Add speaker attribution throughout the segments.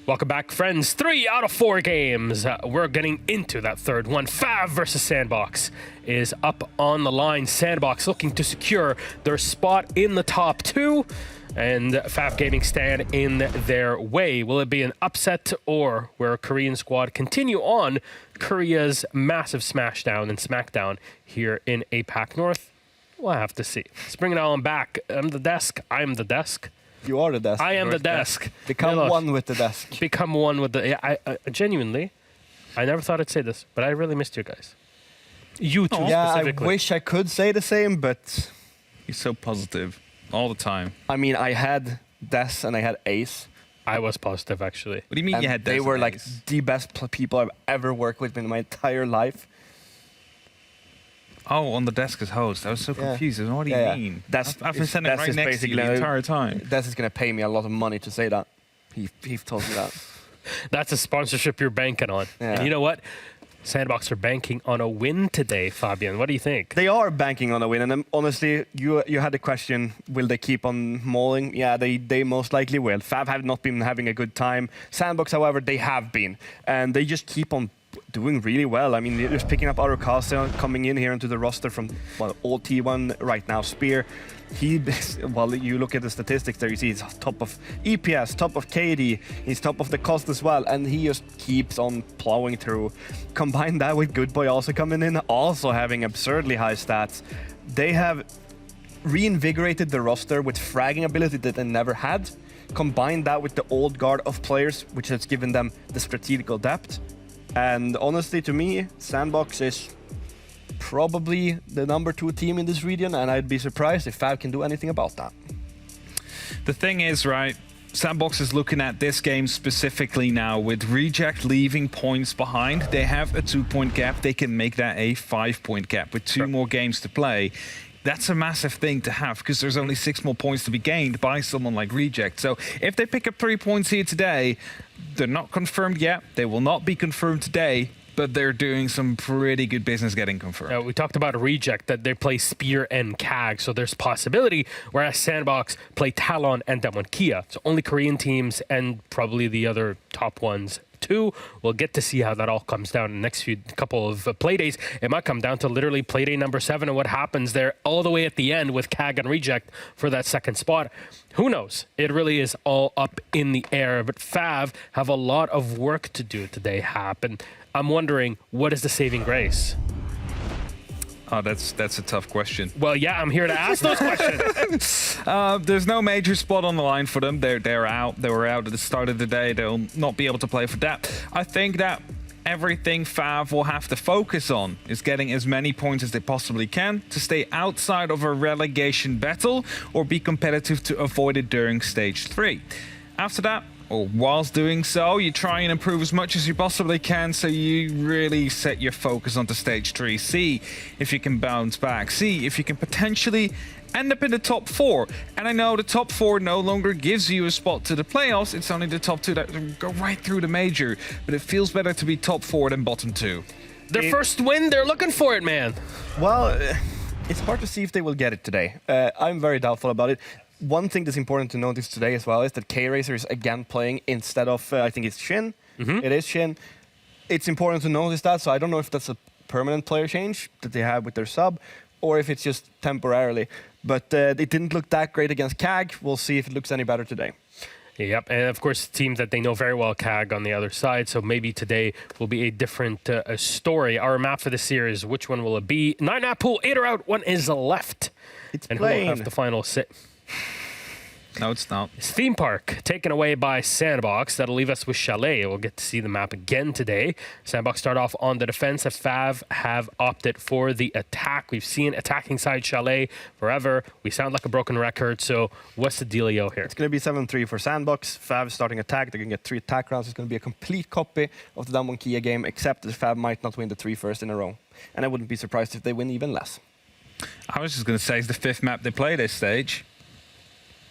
Speaker 1: Welcome back, friends. 3 out of 4 games. We're getting into that third one. FAV versus Sandbox is up on the line. Sandbox looking to secure their spot in the top 2, and FAV Gaming stand in their way. Will it be an upset, or will a Korean squad continue on Korea's massive smashdown and smackdown here in APAC North? We'll have to see. Let's bring it on back. I'm the desk.
Speaker 2: You are the desk.
Speaker 1: I am the desk.
Speaker 2: Become one with the desk.
Speaker 1: Become one with the... I genuinely, I never thought I'd say this, but I really missed you guys. You two specifically.
Speaker 2: I wish I could say the same, but...
Speaker 3: You're so positive all the time.
Speaker 2: I mean, I had Des and I had Ace.
Speaker 1: I was positive, actually.
Speaker 3: What do you mean
Speaker 2: and
Speaker 3: you had Des?
Speaker 2: They were
Speaker 3: and
Speaker 2: like
Speaker 3: Ace?
Speaker 2: the best people I've ever worked with in my entire life.
Speaker 3: Oh, on the desk as host. I was so confused. What do you mean? I've been sitting right next to you the entire time.
Speaker 2: Des is going to pay me a lot of money to say that. He told me that.
Speaker 1: That's a sponsorship you're banking on.
Speaker 2: Yeah.
Speaker 1: And you know what? Sandbox are banking on a win today, Fabian. What do you think?
Speaker 2: They are banking on a win, and honestly, you had the question, will they keep on mauling? Yeah, they most likely will. FAV have not been having a good time. Sandbox, however, they have been, and they just keep on doing really well. I mean, they're just picking up Arukasa coming in here into the roster from, well, all T1 right now. Spear, well, you look at the statistics there, you see he's top of EPS, top of KD, he's top of the cost as well, and he just keeps on plowing through. Combine that with Good Boy also coming in, also having absurdly high stats. They have reinvigorated the roster with fragging ability that they never had. Combine that with the old guard of players, which has given them the strategical depth. And honestly, to me, Sandbox is probably the number 2 team in this region, and I'd be surprised if FAV can do anything about that.
Speaker 3: The thing is, right, Sandbox is looking at this game specifically now. With Reject leaving points behind, they have a 2-point gap. They can make that a 5-point gap with 2 more games to play. That's a massive thing to have, because there's only 6 more points to be gained by someone like Reject. So if they pick up 3 points here today, they're not confirmed yet. They will not be confirmed today, but they're doing some pretty good business getting confirmed.
Speaker 1: We talked about Reject, that they play Spear and KAG, so there's possibility, whereas Sandbox play Talon and Damwon Kia. So only Korean teams and probably the other top ones too. We'll get to see how that all comes down in the next couple of Playdays. It might come down to literally Playday number 7 and what happens there all the way at the end with KAG and Reject for that second spot. Who knows? It really is all up in the air, but FAV have a lot of work to do today, and I'm wondering, what is the saving grace?
Speaker 3: Oh, that's a tough question.
Speaker 1: Well, yeah, I'm here to ask those questions.
Speaker 3: There's no major spot on the line for them. They're out. They were out at the start of the day. They'll not be able to play for that. I think that everything FAV will have to focus on is getting as many points as they possibly can to stay outside of a relegation battle or be competitive to avoid it during stage 3. After that, or whilst doing so, you try and improve as much as you possibly can, so you really set your focus onto stage 3. See if you can bounce back. See if you can potentially end up in the top 4. And I know the top 4 no longer gives you a spot to the playoffs. It's only the top 2 that go right through the major. But it feels better to be top 4 than bottom 2.
Speaker 1: Their first win, they're looking for it, man.
Speaker 2: Well, it's hard to see if they will get it today. I'm very doubtful about it. One thing that's important to notice today as well is that K-Racer is again playing instead of, I think it's Shin. It is Shin. It's important to notice that, so I don't know if that's a permanent player change that they have with their sub, or if it's just temporarily. But it didn't look that great against KAG. We'll see if it looks any better today.
Speaker 1: Yep, and of course, teams that they know very well, KAG on the other side, so maybe today will be a different story. Our map for the series, which one will it be? 9-map pool, 8 are out, 1 is left.
Speaker 2: It's
Speaker 1: and
Speaker 2: plain.
Speaker 1: who will have the final sit?
Speaker 3: No, it's not.
Speaker 1: It's Theme Park, taken away by Sandbox. That'll leave us with Chalet. We'll get to see the map again today. Sandbox start off on the defense. FAV have opted for the attack. We've seen attacking side Chalet forever. We sound like a broken record, so what's the dealio here?
Speaker 2: It's going to be 7-3 for Sandbox. FAV starting attack. They're going to get 3 attack rounds. It's going to be a complete copy of the Damwon Kia game, except that FAV might not win the 3 first in a row. And I wouldn't be surprised if they win even less.
Speaker 3: I was just going to say it's the 5th map they play this stage.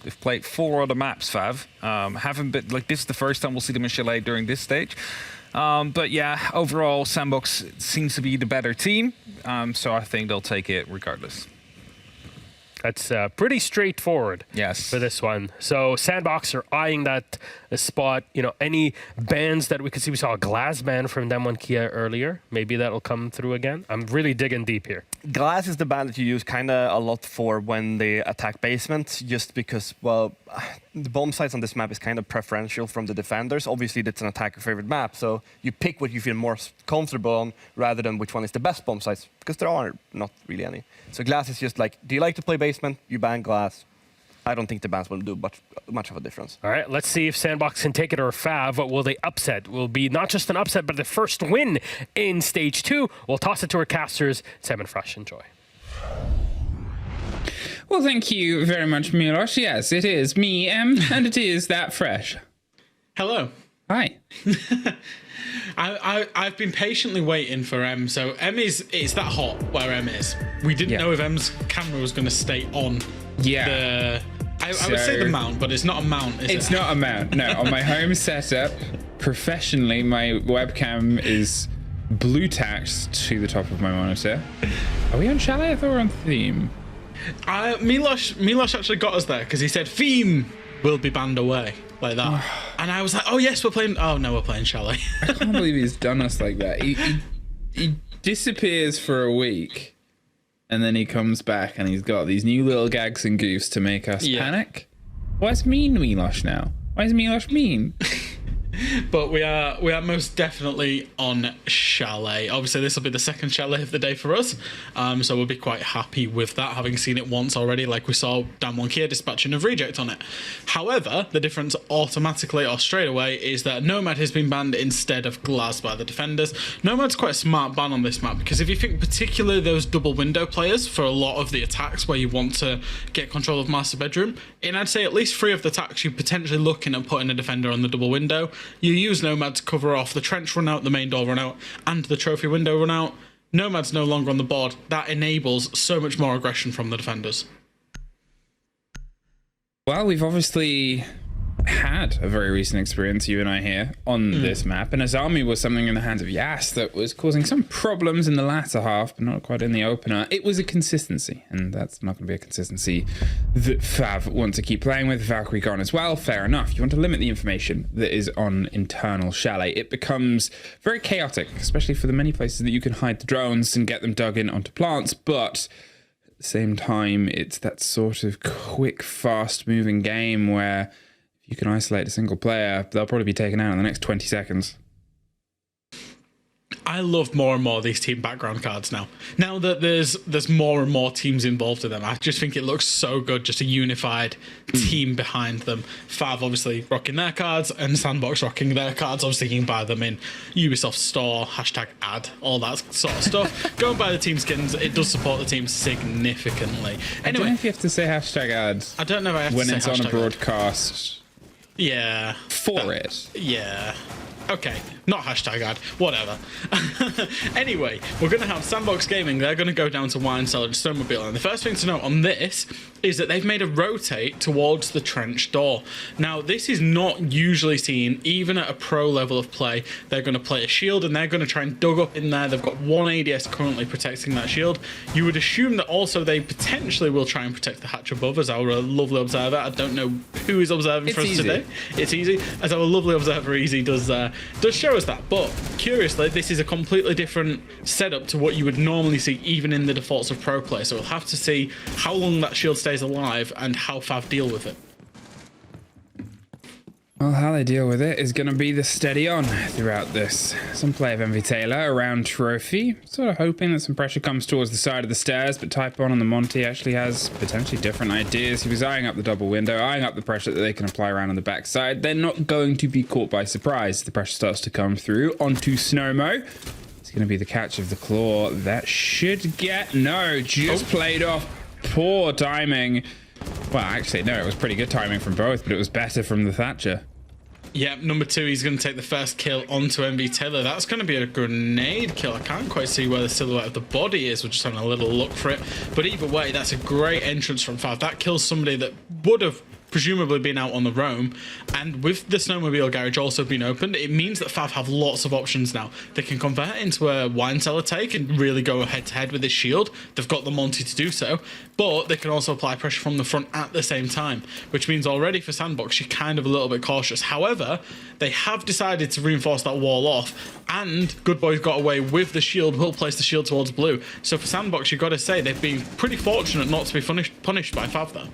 Speaker 3: They've played 4 other maps, FAV. Haven't been like this is the first time we'll see them in Chalet during this stage. But yeah, overall, Sandbox seems to be the better team. So I think they'll take it regardless.
Speaker 1: That's pretty straightforward.
Speaker 3: Yes.
Speaker 1: For this one. So Sandbox are eyeing that spot. You know, any bans that we could see. We saw a glass ban from Damwon Kia earlier. Maybe that'll come through again. I'm really digging deep here.
Speaker 2: Glass is the ban that you use kind of a lot for when they attack basement, just because, well, the bomb sites on this map is kind of preferential from the defenders. Obviously, it's an attacker favorite map, so you pick what you feel more comfortable on rather than which one is the best bomb sites, because there are not really any. So glass is just like, do you like to play basement? You ban glass. I don't think the bans will do much of a difference.
Speaker 1: All right, let's see if Sandbox can take it or FAV. Will they upset? Will be not just an upset, but the first win in Stage 2. We'll toss it to our casters. Sam and Fresh, enjoy.
Speaker 4: Well, thank you very much, Milos. Yes, it is me, and it is that Fresh.
Speaker 5: Hello.
Speaker 4: Hi.
Speaker 5: I've been patiently waiting for M. So M it's that hot where M is. We didn't know if M's camera was going to stay on.
Speaker 4: Yeah.
Speaker 5: I would say the mount, but it's not a mount, is it?
Speaker 4: It's not a mount. No, on my home setup, professionally, my webcam is blue tacked to the top of my monitor. Are we on Chalet? I thought we were on theme.
Speaker 5: Milos actually got us there because he said theme will be banned away like that, and I was like, oh yes, we're playing. Oh no, we're playing Chalet.
Speaker 4: I can't believe he's done us like that. He disappears for a week, and then he comes back, and he's got these new little gags and goofs to make us panic. Why's mean Milos now? Why is Milos mean?
Speaker 5: But we are most definitely on Chalet. Obviously, this will be the second Chalet of the day for us, so we'll be quite happy with that, having seen it once already, like we saw Damwon Kia dispatching of reject on it. However, the difference automatically or straight away is that Nomad has been banned instead of Glaz by the defenders. Nomad's quite a smart ban on this map, because if you think particularly those double window players for a lot of the attacks where you want to get control of master bedroom, in I'd say at least 3 of the attacks you're potentially looking at putting a defender on the double window. You use Nomad to cover off the trench run out, the main door run out, and the trophy window run out. Nomad's no longer on the board. That enables so much more aggression from the defenders.
Speaker 4: Well, we've obviously had a very recent experience, you and I here, on this map, and Azami was something in the hands of Yas that was causing some problems in the latter half, but not quite in the opener. It was a consistency, and that's not going to be a consistency that FAV want to keep playing with. Valkyrie gone as well, fair enough. You want to limit the information that is on internal Chalet. It becomes very chaotic, especially for the many places that you can hide the drones and get them dug in onto plants, but at the same time, it's that sort of quick, fast-moving game where you can isolate a single player, they'll probably be taken out in the next 20 seconds.
Speaker 5: I love more and more these team background cards now. Now that there's more and more teams involved in them, I just think it looks so good, just a unified team behind them. FAV obviously rocking their cards, and Sandbox rocking their cards. Obviously you can buy them in Ubisoft Store, #ad, all that sort of stuff. Go and buy the team skins. It does support the team significantly.
Speaker 4: Anyway, I don't know if you have to say #ad.
Speaker 5: I don't know if I have to say
Speaker 4: when it's on a broadcast.
Speaker 5: Yeah.
Speaker 4: For it.
Speaker 5: Yeah. Okay, not #ad, whatever. Anyway, we're going to have Sandbox Gaming. They're going to go down to Wine Cellar and Snowmobile. And the first thing to note on this is that they've made a rotate towards the trench door. Now, this is not usually seen, even at a pro level of play. They're going to play a shield, and they're going to try and dug up in there. They've got 1 ADS currently protecting that shield. You would assume that also they potentially will try and protect the hatch above, as our lovely observer. I don't know who is observing for us today. It's easy. As our lovely observer Easy does show us that, but curiously this is a completely different setup to what you would normally see even in the defaults of pro play, so we'll have to see how long that shield stays alive and how FAV deal with it.
Speaker 4: Well, how they deal with it is going to be the steady on throughout this. Some play of MV Taylor around Trophy, sort of hoping that some pressure comes towards the side of the stairs, but Typon on the Monty actually has potentially different ideas. He was eyeing up the double window, eyeing up the pressure that they can apply around on the backside. They're not going to be caught by surprise. The pressure starts to come through onto Snowmo. It's going to be the catch of the claw. That should get... No, just played off. Poor timing. Well, actually, no, it was pretty good timing from both, but it was better from the Thatcher.
Speaker 5: Yeah, number 2, he's going to take the first kill onto MV Taylor. That's going to be a grenade kill. I can't quite see where the silhouette of the body is. We're just having a little look for it. But either way, that's a great entrance from FAV. That kills somebody that would have presumably been out on the roam, and with the snowmobile garage also being opened, it means that FAV have lots of options now. They can convert it into a wine cellar take and really go head to head with this shield. They've got the Monty to do so, but they can also apply pressure from the front at the same time, which means already for Sandbox you're kind of a little bit cautious. However, they have decided to reinforce that wall off, and Good Boys got away with the shield, will place the shield towards blue. So for Sandbox, you've got to say they've been pretty fortunate not to be punished by FAV there.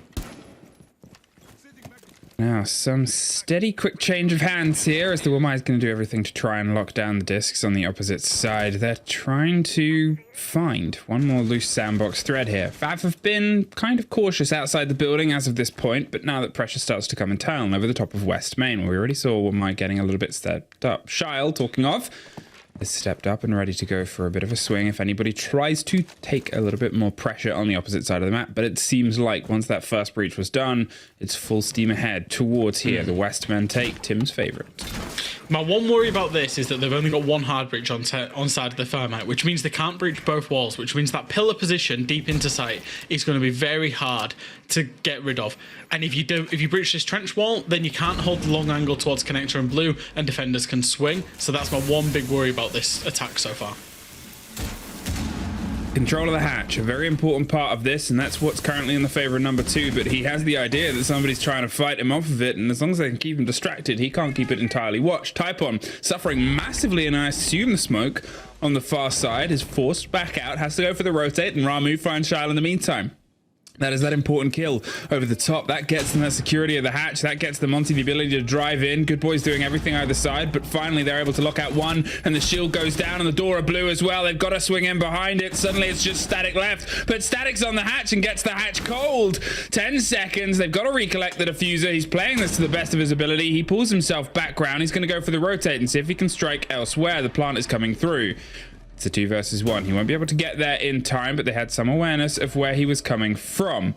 Speaker 4: Now, some steady, quick change of hands here as the Wamai is going to do everything to try and lock down the discs on the opposite side. They're trying to find one more loose Sandbox thread here. FAV have been kind of cautious outside the building as of this point, but now that pressure starts to come in town over the top of West Main, where we already saw Wamai getting a little bit stepped up. Shile, talking of, is stepped up and ready to go for a bit of a swing if anybody tries to take a little bit more pressure on the opposite side of the map. But it seems like once that first breach was done, it's full steam ahead towards here. The Westmen take Tim's favorite.
Speaker 5: My one worry about this is that they've only got one hard breach on side of the Thermite, which means they can't breach both walls, which means that pillar position deep into sight is going to be very hard to get rid of. And if you breach this trench wall, then you can't hold the long angle towards connector and blue, and defenders can swing. So that's my one big worry about this attack so far.
Speaker 4: Control of the hatch, a very important part of this, and that's what's currently in the favor of number 2, but he has the idea that somebody's trying to fight him off of it, and as long as they can keep him distracted, he can't keep it entirely watched. Typon suffering massively, and I assume the smoke on the far side is forced back out, has to go for the rotate, and Ramu finds Shile in the meantime. That is that important kill over the top. That gets them that security of the hatch. That gets the Monty the ability to drive in. Good Boys doing everything either side, but finally they're able to lock out one, and the shield goes down, and the door are blue as well. They've got to swing in behind it. Suddenly it's just Static left, but Static's on the hatch and gets the hatch cold. 10 seconds. They've got to recollect the diffuser. He's playing this to the best of his ability. He pulls himself back round. He's going to go for the rotate and see if he can strike elsewhere. The plant is coming through. It's a 2 versus 1. He won't be able to get there in time, but they had some awareness of where he was coming from.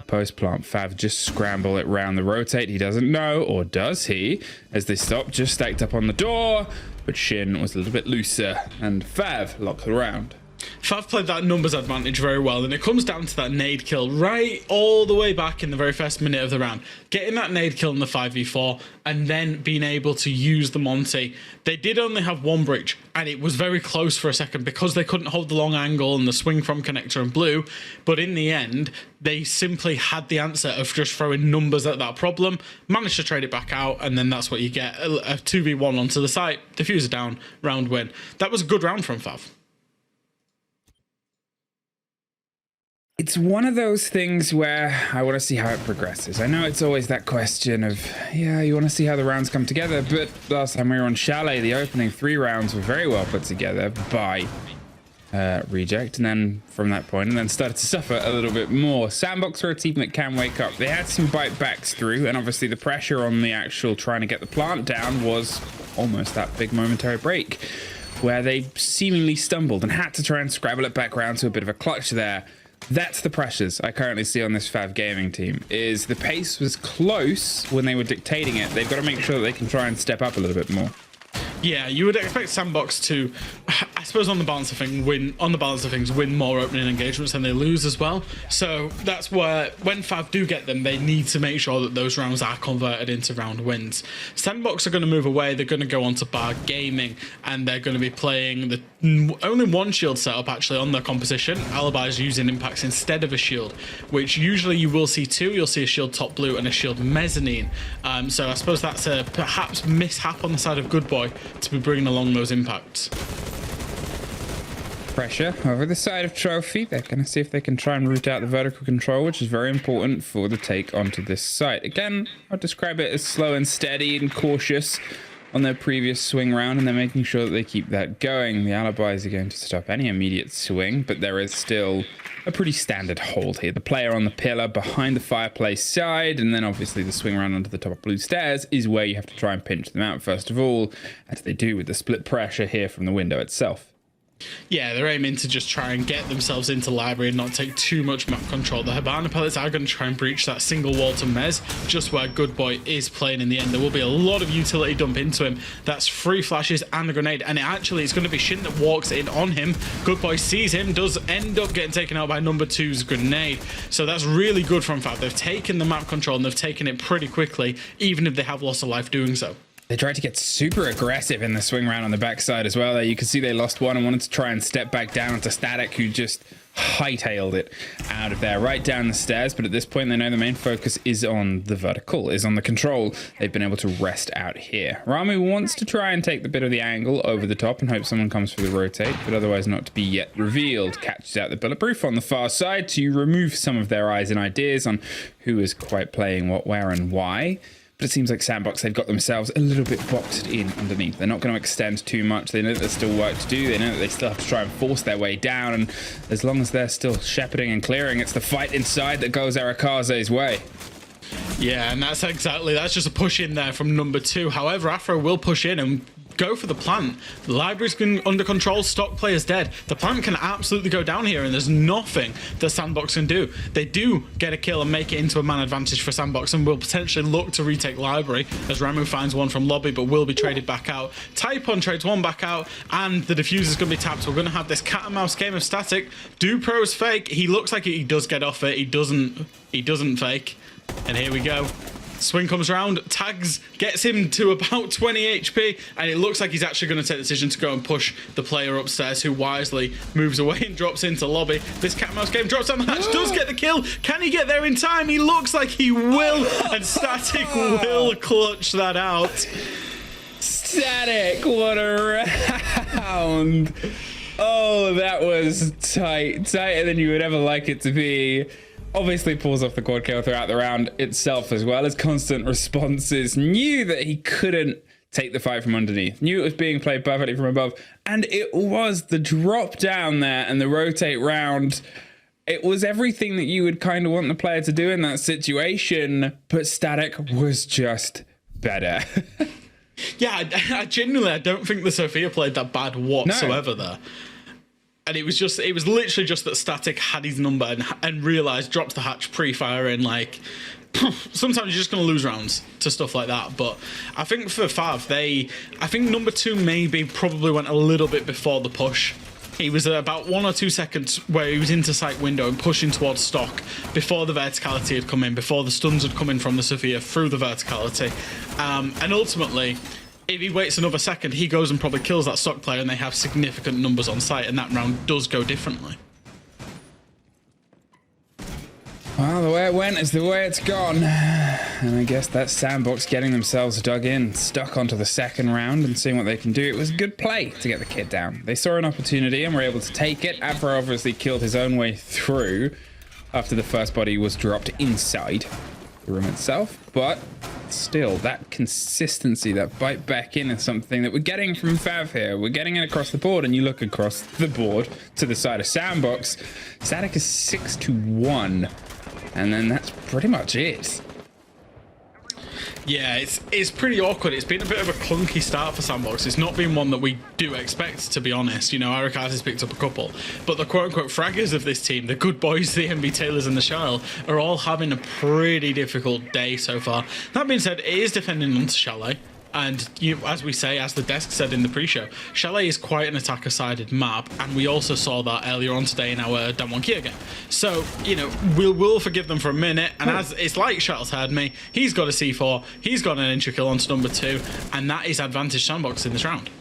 Speaker 4: Post-plant FAV just scramble it round the rotate. He doesn't know, or does he? As they stop, just stacked up on the door, but Shin was a little bit looser, and FAV locked the round.
Speaker 5: FAV played that numbers advantage very well, and it comes down to that nade kill right all the way back in the very first minute of the round. Getting that nade kill in the 5v4 and then being able to use the Monty. They did only have one breach, and it was very close for a second because they couldn't hold the long angle and the swing from connector and blue, but in the end they simply had the answer of just throwing numbers at that problem, managed to trade it back out, and then that's what you get, a 2v1 onto the site, diffuser down, round win. That was a good round from FAV.
Speaker 4: It's one of those things where I want to see how it progresses. I know it's always that question of, yeah, you want to see how the rounds come together, but last time we were on Chalet, the opening 3 rounds were very well put together by Reject, and then from that point, and then started to suffer a little bit more. Sandbox are a team that can wake up. They had some bite backs through, and obviously the pressure on the actual trying to get the plant down was almost that big momentary break, where they seemingly stumbled and had to try and scrabble it back around to a bit of a clutch there. That's the pressures I currently see on this FAV gaming team, is the pace was close when they were dictating it. They've got to make sure that they can try and step up a little bit more.
Speaker 5: Yeah, you would expect Sandbox to, I suppose, on the balance of things, win more opening engagements than they lose as well. So that's where, when FAV do get them, they need to make sure that those rounds are converted into round wins. Sandbox are going to move away. They're going to go on to Bar Gaming, and they're going to be playing the only one shield setup actually on their composition. Alibi is using impacts instead of a shield, which usually you will see 2. You'll see a shield top blue and a shield mezzanine. So I suppose that's a perhaps mishap on the side of Good Boy to be bringing along those impacts.
Speaker 4: Pressure over the side of Trophy. They're going to see if they can try and root out the vertical control, which is very important for the take onto this site. Again, I'd describe it as slow and steady and cautious on their previous swing round, and they're making sure that they keep that going. The Alibis are going to stop any immediate swing, but there is still a pretty standard hold here. The player on the pillar behind the fireplace side, and then obviously the swing around onto the top of blue stairs is where you have to try and pinch them out first of all, as they do with the split pressure here from the window itself.
Speaker 5: Yeah, they're aiming to just try and get themselves into library and not take too much map control. The Hibana pellets are going to try and breach that single wall to Mez, just where Good Boy is playing in the end. There will be a lot of utility dump into him. That's 3 flashes and a grenade, and it's going to be Shin that walks in on him. Good Boy sees him, does end up getting taken out by number 2's grenade. So that's really good from FAV. They've taken the map control and they've taken it pretty quickly, even if they have lost a life doing so.
Speaker 4: They tried to get super aggressive in the swing round on the backside as well. There you can see they lost one and wanted to try and step back down onto Static, who just hightailed it out of there, right down the stairs. But at this point, they know the main focus is on the vertical, is on the control. They've been able to rest out here. Ramu wants to try and take the bit of the angle over the top and hope someone comes for the rotate, but otherwise not to be yet revealed. Catches out the bulletproof on the far side to remove some of their eyes and ideas on who is quite playing what, where, and why. But it seems like Sandbox, they've got themselves a little bit boxed in underneath. They're not going to extend too much. They know that there's still work to do. They know that they still have to try and force their way down. And as long as they're still shepherding and clearing, it's the fight inside that goes Arakaze's way.
Speaker 5: Yeah, and that's just a push in there from number 2. However, Afro will push in and go for the plant. The library's been under control, stock player's dead. The plant can absolutely go down here, and there's nothing that Sandbox can do. They do get a kill and make it into a man advantage for Sandbox, and will potentially look to retake library as Ramu finds one from lobby, but will be traded back out. Typon trades one back out, and the diffuser's going to be tapped. So we're going to have this cat and mouse game of Static. Dupro's fake. He looks like he does get off it. He doesn't fake. And here we go. Swing comes around, tags, gets him to about 20 HP, and it looks like he's actually going to take the decision to go and push the player upstairs, who wisely moves away and drops into lobby. This cat and mouse game drops down the hatch, does get the kill. Can he get there in time? He looks like he will, and Static will clutch that out.
Speaker 4: Static, what a round. Oh, that was tight. Tighter than you would ever like it to be. Obviously pulls off the quad kill throughout the round itself, as well as constant responses. Knew that he couldn't take the fight from underneath. Knew it was being played perfectly from above. And it was the drop down there and the rotate round. It was everything that you would kind of want the player to do in that situation. But Static was just better.
Speaker 5: Yeah, I genuinely don't think the Sophia played that bad whatsoever there. And it was literally just that Static had his number and realised, dropped the hatch pre-fire in, like, sometimes you're just going to lose rounds to stuff like that. But I think for FAV, I think number 2 maybe probably went a little bit before the push. He was about 1 or 2 seconds where he was into sight window and pushing towards stock before the verticality had come in, before the stuns had come in from the Sophia through the verticality. And ultimately, if he waits another second, he goes and probably kills that stock player, and they have significant numbers on site, and that round does go differently.
Speaker 4: Well, the way it went is the way it's gone. And I guess that's Sandbox getting themselves dug in, stuck onto the second round and seeing what they can do. It was a good play to get the kid down. They saw an opportunity and were able to take it. Afro obviously killed his own way through after the first body was dropped inside the room itself, but still, that consistency, that bite back in is something that we're getting from FAV here. We're getting it across the board, and you look across the board to the side of Sandbox. Static is 6-1, and then that's pretty much it.
Speaker 5: Yeah, it's pretty awkward. It's been a bit of a clunky start for Sandbox. It's not been one that we do expect, to be honest. You know, Arakaze's picked up a couple, but the quote-unquote fraggers of this team, the Good Boys, the MB Taylors and the Shell, are all having a pretty difficult day so far. That being said, it is defending onto Chalet. And as we say, as the desk said in the pre-show, Chalet is quite an attacker-sided map, and we also saw that earlier on today in our Damwon Kia game. So, you know, we'll forgive them for a minute, and as it's like Shuttle's heard me, he's got a C4, he's got an entry kill onto number 2, and that is advantage Sandbox in this round.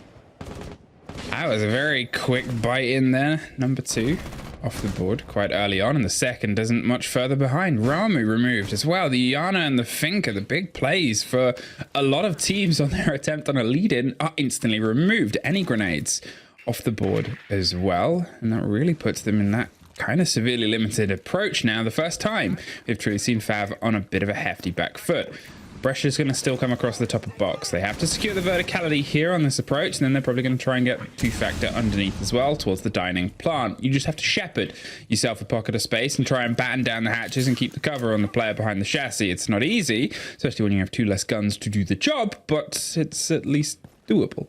Speaker 4: That was a very quick bite in there, number 2. Off the board quite early on, and the second isn't much further behind. Ramu removed as well. The Yana and the Finka, the big plays for a lot of teams on their attempt on a lead-in, are instantly removed. Any grenades off the board as well, and that really puts them in that kind of severely limited approach now. The first time we've truly seen FAV on a bit of a hefty back foot. Pressure's going to still come across the top of box. They have to secure the verticality here on this approach, and then they're probably going to try and get 2-factor underneath as well towards the dining plant. You just have to shepherd yourself a pocket of space and try and batten down the hatches and keep the cover on the player behind the chassis. It's not easy, especially when you have 2 less guns to do the job, but it's at least doable.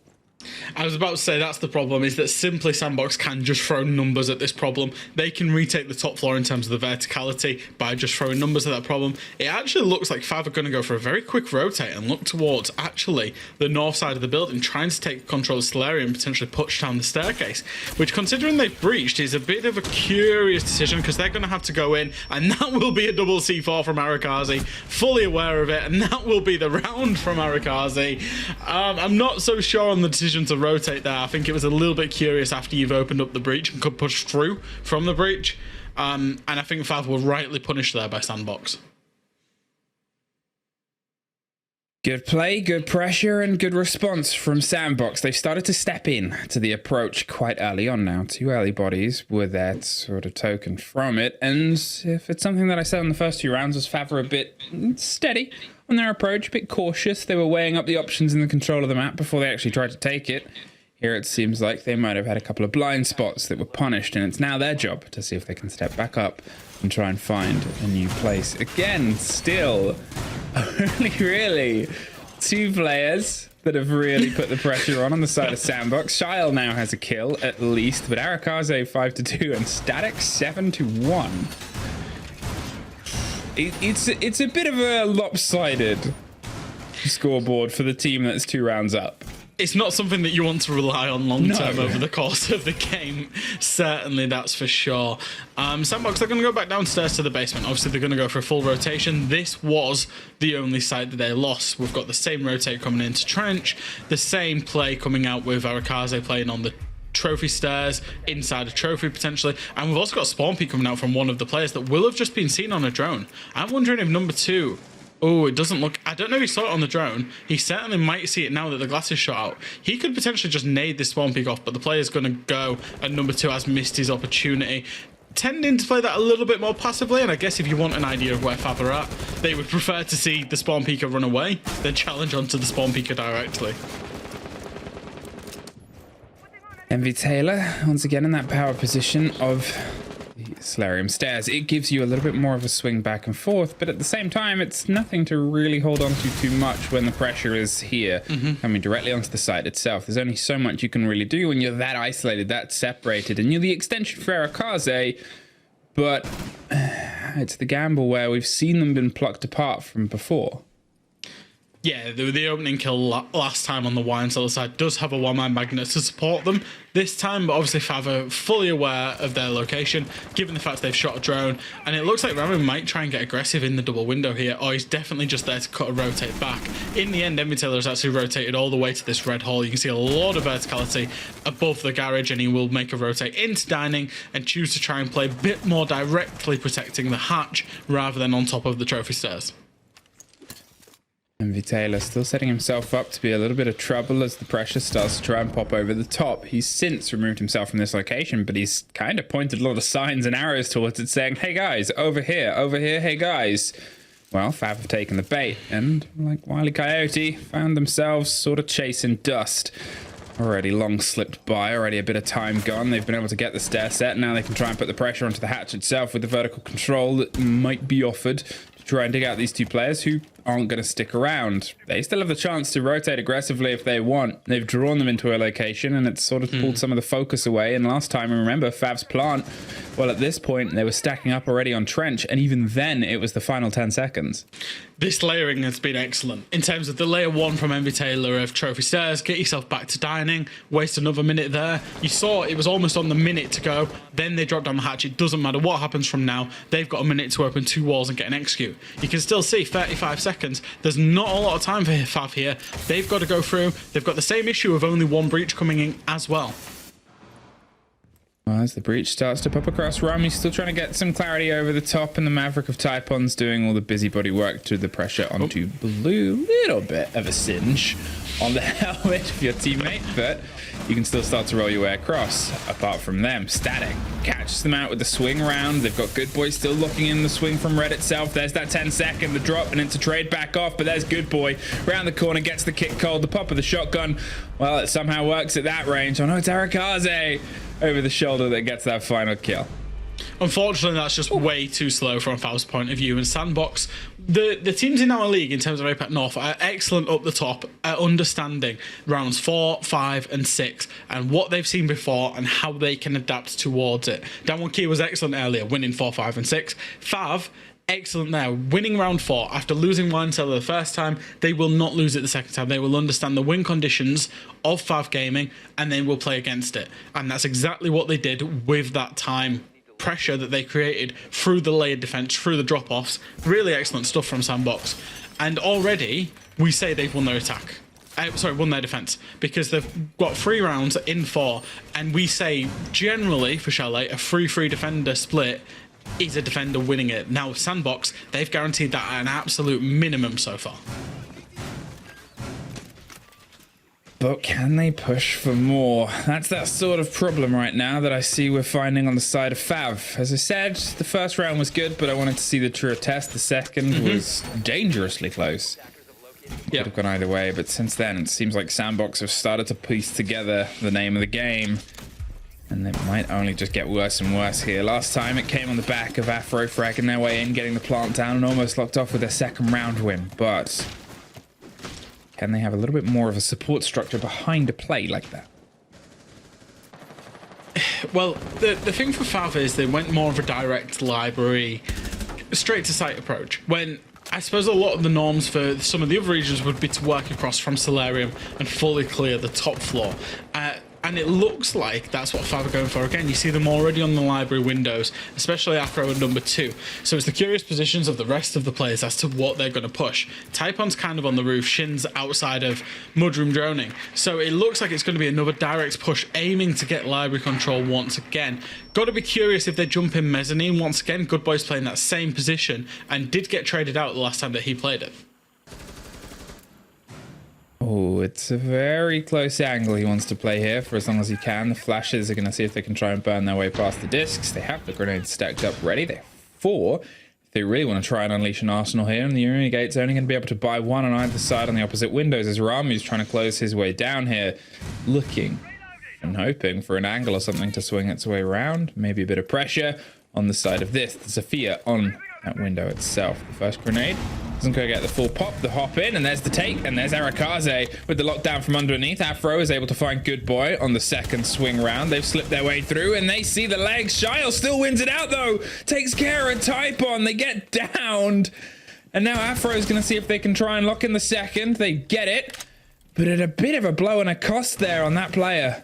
Speaker 5: I was about to say that's the problem, is that simply Sandbox can just throw numbers at this problem. They can retake the top floor in terms of the verticality by just throwing numbers at that problem. It actually looks like FAV are going to go for a very quick rotate and look towards actually the north side of the building, trying to take control of Stellaria and potentially push down the staircase, which, considering they've breached, is a bit of a curious decision, because they're going to have to go in, and that will be a double C4 from Arakazi, fully aware of it, and that will be the round from Arakazi. I'm not so sure on the decision to rotate there. I think it was a little bit curious after you've opened up the breach and could push through from the breach. And I think FAV were rightly punished there by Sandbox.
Speaker 4: Good play, good pressure, and good response from Sandbox. They've started to step in to the approach quite early on now. 2 early bodies were there to sort of token from it. And if it's something that I said in the first 2 rounds, was FAV were a bit steady on their approach, a bit cautious. They were weighing up the options in the control of the map before they actually tried to take it. Here it seems like they might have had a couple of blind spots that were punished, and it's now their job to see if they can step back up and try and find a new place. Again, still, only really 2 players that have really put the pressure on the side of Sandbox. Shile now has a kill, at least, but Arakaze 5-2 and Static 7-1. It's a bit of a lopsided scoreboard for the team that's 2 rounds up.
Speaker 5: It's not something that you want to rely on long term over the course of the game. Certainly, that's for sure. Sandbox, they're going to go back downstairs to the basement. Obviously, they're going to go for a full rotation. This was the only site that they lost. We've got the same rotate coming into Trench, the same play coming out with Arakaze playing on the trophy stairs, inside a trophy potentially, and we've also got a spawn peek coming out from one of the players that will have just been seen on a drone. I'm wondering if number 2, oh, it doesn't look, I don't know if he saw it on the drone. He certainly might see it now that the glass is shot out. He could potentially just nade this spawn peek off, but the player's going to go, and number 2 has missed his opportunity, tending to play that a little bit more passively. And I guess if you want an idea of where FAV are at, they would prefer to see the spawn peeker run away than challenge onto the spawn peeker directly.
Speaker 4: MV Taylor, once again in that power position of the Solarium stairs. It gives you a little bit more of a swing back and forth, but at the same time, it's nothing to really hold on to too much when the pressure is here, coming directly onto the site itself. There's only so much you can really do when you're that isolated, that separated, and you're the extension for Arakaze, but it's the gamble where we've seen them been plucked apart from before.
Speaker 5: Yeah, the opening kill last time on the wine cellar side does have a one-man magnet to support them this time, but obviously FAV are fully aware of their location, given the fact they've shot a drone, and it looks like Rami might try and get aggressive in the double window here, or he's definitely just there to cut a rotate back. In the end, Envy Taylor has actually rotated all the way to this red hall. You can see a lot of verticality above the garage, and he will make a rotate into dining and choose to try and play a bit more directly protecting the hatch rather than on top of the trophy stairs.
Speaker 4: MV Taylor still setting himself up to be a little bit of trouble as the pressure starts to try and pop over the top. He's since removed himself from this location, but he's kind of pointed a lot of signs and arrows towards it saying, hey guys, over here, hey guys. Well, FAV have taken the bait and, like Wile E. Coyote, found themselves sort of chasing dust. Already long slipped by, already a bit of time gone. They've been able to get the stair set. Now they can try and put the pressure onto the hatch itself with the vertical control that might be offered to try and dig out these 2 players who aren't going to stick around. They still have the chance to rotate aggressively if they want. They've drawn them into a location and it's sort of pulled some of the focus away. And last time, remember, FAV's plant, well, at this point, they were stacking up already on Trench, and even then, it was the final 10 seconds.
Speaker 5: This layering has been excellent. In terms of the layer 1 from Envy Taylor of Trophy Stairs, get yourself back to dining, waste another minute there. You saw it was almost on the minute to go. Then they drop down the hatch. It doesn't matter what happens from now. They've got a minute to open 2 walls and get an execute. You can still see 35 seconds. There's not a lot of time for FAV here. They've got to go through. They've got the same issue of only 1 breach coming in as well.
Speaker 4: Well, as the breach starts to pop across, Rami's still trying to get some clarity over the top, and the Maverick of Typon's doing all the busybody work to the pressure onto Blue. Little bit of a singe on the helmet of your teammate, but you can still start to roll your way across. Apart from them, Static catches them out with the swing round. They've got Good Boy still looking in the swing from Red itself. There's that 10-second, the drop, and it's a trade back off, but there's Good Boy around the corner, gets the kick cold, the pop of the shotgun. Well, it somehow works at that range. Oh no, it's Arakaze over the shoulder that gets that final kill.
Speaker 5: Unfortunately, that's just way too slow from FAV's point of view. And Sandbox, the teams in our league in terms of APAC North are excellent up the top at understanding rounds 4, 5, and 6 and what they've seen before and how they can adapt towards it. Damwon Kia was excellent earlier, winning 4, 5, and 6. FAV, excellent there, winning round 4 after losing Wine Cellar the first time. They will not lose it the second time. They will understand the win conditions of FAV gaming and they will play against it. And that's exactly what they did with that time pressure that they created through the layered defense, through the drop-offs. Really excellent stuff from Sandbox. And already we say they've won their attack. Won their defense, because they've got 3 rounds in 4, and we say generally for Chalet a 3-3 defender split is a defender winning it. Now Sandbox, they've guaranteed that at an absolute minimum so far.
Speaker 4: But can they push for more? That's that sort of problem right now that I see we're finding on the side of FAV. As I said, the first round was good, but I wanted to see the truer test. The second was dangerously close. Could have gone either way, but since then it seems like Sandbox have started to piece together the name of the game. And it might only just get worse and worse here. Last time it came on the back of Afro fragging their way in, getting the plant down, and almost locked off with their second round win. But can they have a little bit more of a support structure behind a play like that?
Speaker 5: Well, the thing for FAV is they went more of a direct library, straight to site approach. When I suppose a lot of the norms for some of the other regions would be to work across from Solarium and fully clear the top floor. And it looks like that's what FAV are going for. Again, you see them already on the library windows, especially Afro and number 2. So it's the curious positions of the rest of the players as to what they're going to push. Taipon's kind of on the roof, Shin's outside of Mudroom droning. So it looks like it's going to be another direct push, aiming to get library control once again. Got to be curious if they jump in mezzanine once again. Good Boy's playing that same position and did get traded out the last time that he played it.
Speaker 4: Oh, it's a very close angle he wants to play here for as long as he can. The flashes are going to see if they can try and burn their way past the discs. They have the grenades stacked up ready. They have 4. If they really want to try and unleash an arsenal here, and the Unigate's only going to be able to buy 1 on either side on the opposite windows as Ramu's trying to close his way down here, looking and hoping for an angle or something to swing its way around. Maybe a bit of pressure on the side of this. The Sophia on that window itself. The first grenade doesn't go get the full pop, the hop in, and there's the take, and there's Arakaze with the lockdown from underneath. Afro is able to find Good Boy on the second swing round. They've slipped their way through, and they see the legs. Shile still wins it out, though. Takes care of Taipon. They get downed. And now Afro is going to see if they can try and lock in the second. They get it, but at a bit of a blow and a cost there on that player.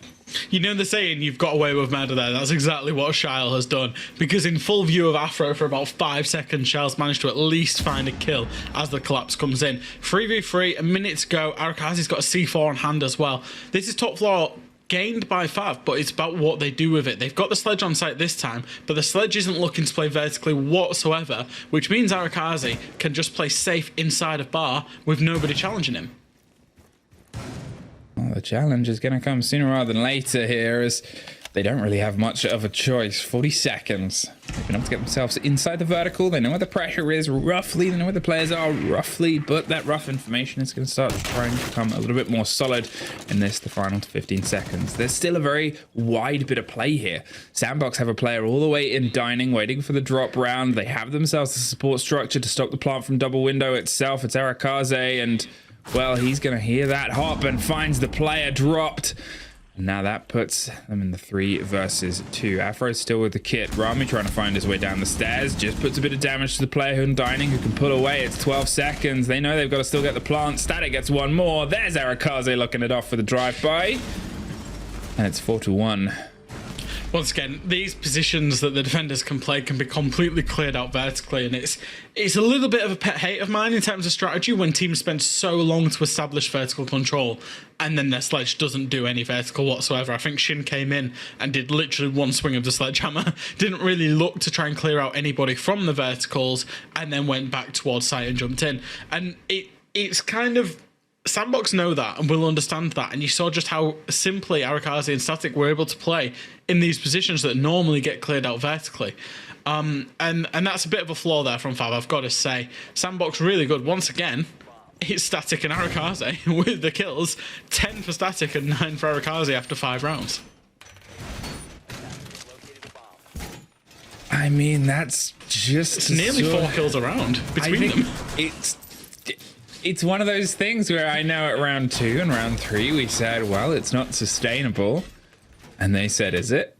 Speaker 5: You know the saying, you've got away with murder there. That's exactly what Shile has done. Because in full view of Afro for about 5 seconds, Shile's managed to at least find a kill as the collapse comes in. 3v3, a minute to go. Arakazi's got a C4 on hand as well. This is top floor gained by FAV, but it's about what they do with it. They've got the sledge on site this time, but the sledge isn't looking to play vertically whatsoever, which means Arakazi can just play safe inside of bar with nobody challenging him.
Speaker 4: Well, the challenge is going to come sooner rather than later here, as they don't really have much of a choice. 40 seconds. They've been able to get themselves inside the vertical. They know where the pressure is, roughly. They know where the players are, roughly. But that rough information is going to start trying to become a little bit more solid in this, the final to 15 seconds. There's still a very wide bit of play here. Sandbox have a player all the way in dining, waiting for the drop round. They have themselves the support structure to stop the plant from double window itself. It's Arakaze, and well, he's going to hear that hop and finds the player dropped. And now that puts them in the 3 versus 2. Afro's still with the kit. Rami trying to find his way down the stairs. Just puts a bit of damage to the player who's dining, who can pull away. It's 12 seconds. They know they've got to still get the plant. Static gets 1 more. There's Arakaze looking it off for the drive-by. And it's 4-1.
Speaker 5: Once again, these positions that the defenders can play can be completely cleared out vertically, and it's a little bit of a pet hate of mine in terms of strategy when teams spend so long to establish vertical control and then their sledge doesn't do any vertical whatsoever. I think Shin came in and did literally 1 swing of the sledgehammer, didn't really look to try and clear out anybody from the verticals, and then went back towards site and jumped in. And it's kind of... Sandbox know that and will understand that, and you saw just how simply Arakaze and Static were able to play in these positions that normally get cleared out vertically. And that's a bit of a flaw there from FAV, I've got to say. Sandbox really good. Once again, it's Static and Arakaze with the kills. 10 for Static and 9 for Arakaze after 5 rounds.
Speaker 4: I mean, that's just
Speaker 5: It's nearly 4 kills around between them.
Speaker 4: It's one of those things where I know at round 2 and round 3 we said, well, it's not sustainable, and they said, is it?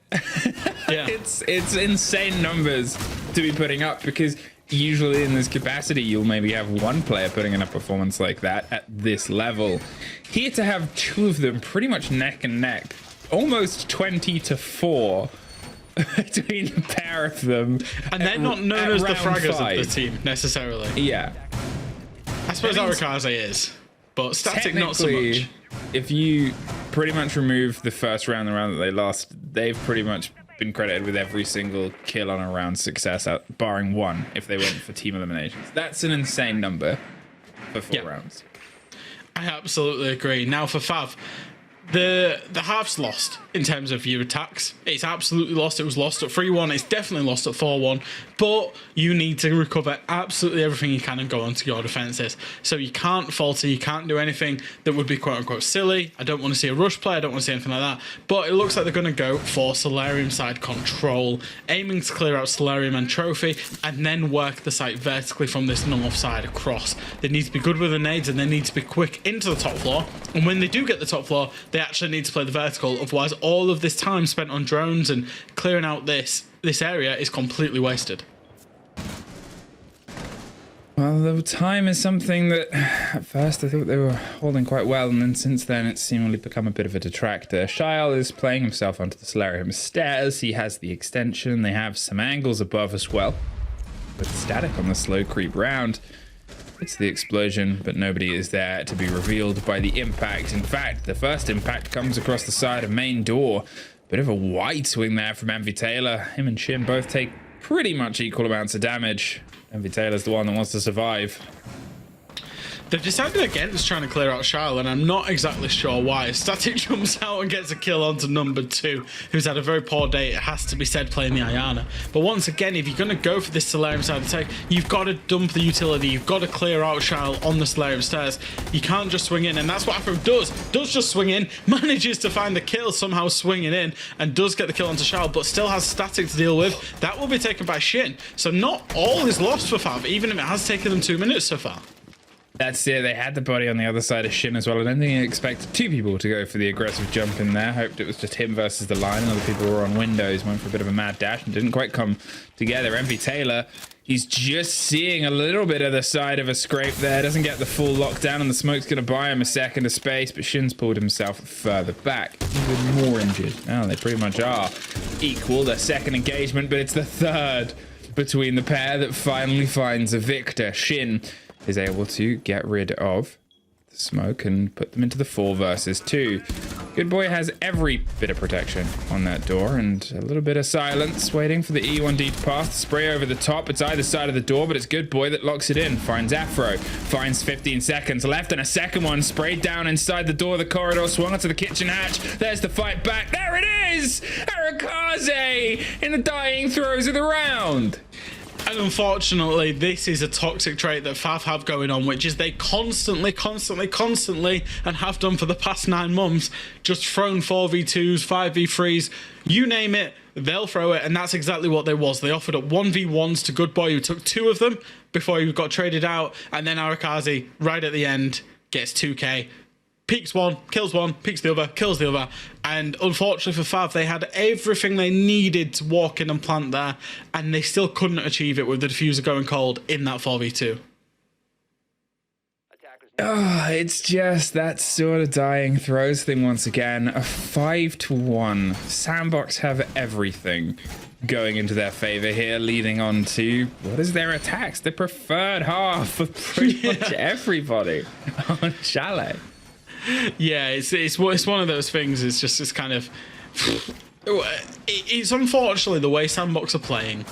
Speaker 5: Yeah.
Speaker 4: It's insane numbers to be putting up, because usually in this capacity you'll maybe have one player putting in a performance like that at this level. Here to have 2 of them pretty much neck and neck, almost 20-4 between the pair of them,
Speaker 5: And they're not known as the
Speaker 4: round
Speaker 5: fraggers
Speaker 4: 5.
Speaker 5: of the team necessarily.
Speaker 4: Yeah.
Speaker 5: I suppose Arakaze is, but Static not so
Speaker 4: Technically,
Speaker 5: much.
Speaker 4: if you pretty much remove the first round, the round that they lost, they've pretty much been credited with every single kill on a round success, barring one if they went for team eliminations. That's an insane number for 4 rounds.
Speaker 5: I absolutely agree. Now for FAV, the half's lost in terms of your attacks. It's absolutely lost. It was lost at 3-1. It's definitely lost at 4-1. But you need to recover absolutely everything you can and go onto your defenses. So you can't falter. You can't do anything that would be quote unquote silly. I don't want to see a rush play. I don't want to see anything like that. But it looks like they're going to go for Solarium side control, aiming to clear out Solarium and Trophy, and then work the site vertically from this north side across. They need to be good with the nades, and they need to be quick into the top floor. And when they do get the top floor, they actually need to play the vertical. Otherwise, all of this time spent on drones and clearing out this area is completely wasted.
Speaker 4: Well, the time is something that at first I thought they were holding quite well, and then since then it's seemingly become a bit of a detractor. Shyle is playing himself onto the Solarium stairs. He has the extension. They have some angles above as well. With Static on the slow creep round. It's the explosion, but nobody is there to be revealed by the impact. In fact, the first impact comes across the side of main door. Bit of a wide swing there from Envy Taylor. Him and Shin both take pretty much equal amounts of damage. Envy Taylor's the one that wants to survive.
Speaker 5: They've decided against trying to clear out Charlotte, and I'm not exactly sure why. Static jumps out and gets a kill onto number 2, who's had a very poor day, it has to be said, playing the Ayana. But once again, if you're going to go for this Solarium side attack, you've got to dump the utility, you've got to clear out Charlotte on the Solarium stairs. You can't just swing in, and that's what Afro does. Does just swing in, manages to find the kill, somehow swinging in, and does get the kill onto Charlotte, but still has Static to deal with. That will be taken by Shin. So not all is lost for FAV, even if it has taken them 2 minutes so far.
Speaker 4: That's it. They had the body on the other side of Shin as well. I don't think he expected 2 people to go for the aggressive jump in there. Hoped it was just him versus the line, and other people were on windows. Went for a bit of a mad dash and didn't quite come together. Envy Taylor, he's just seeing a little bit of the side of a scrape there. Doesn't get the full lockdown, and the smoke's going to buy him a second of space, but Shin's pulled himself further back. Even more injured. Now they pretty much are equal. Their second engagement, but it's the third between the pair that finally finds a victor. Shin is able to get rid of the smoke and put them into the 4 versus 2. Good Boy has every bit of protection on that door, and a little bit of silence waiting for the E1D to pass. Spray over the top. It's either side of the door, but it's Good Boy that locks it in. Finds Afro. Finds 15 seconds left, and a second one sprayed down inside the door of the corridor. Swung onto the kitchen hatch. There's the fight back. There it is! Arakaze in the dying throes of the round.
Speaker 5: And unfortunately, this is a toxic trait that FAV have going on, which is they constantly, and have done for the past 9 months, just thrown 4v2s, 5v3s, you name it, they'll throw it, and that's exactly what they was. They offered up 1v1s to Good Boy, who took 2 of them before he got traded out, and then Arakaze, right at the end, gets 2k. Peeks one, kills one, peeks the other, kills the other. And unfortunately for FAV, they had everything they needed to walk in and plant there, and they still couldn't achieve it with the diffuser going cold in that 4v2.
Speaker 4: Oh, it's just that sort of dying throws thing once again. A 5-1. Sandbox have everything going into their favor here, leading on to what is their attacks? The preferred half for pretty much everybody on Chalet.
Speaker 5: Yeah, it's one of those things. It's kind of it's unfortunately the way Sandbox are playing.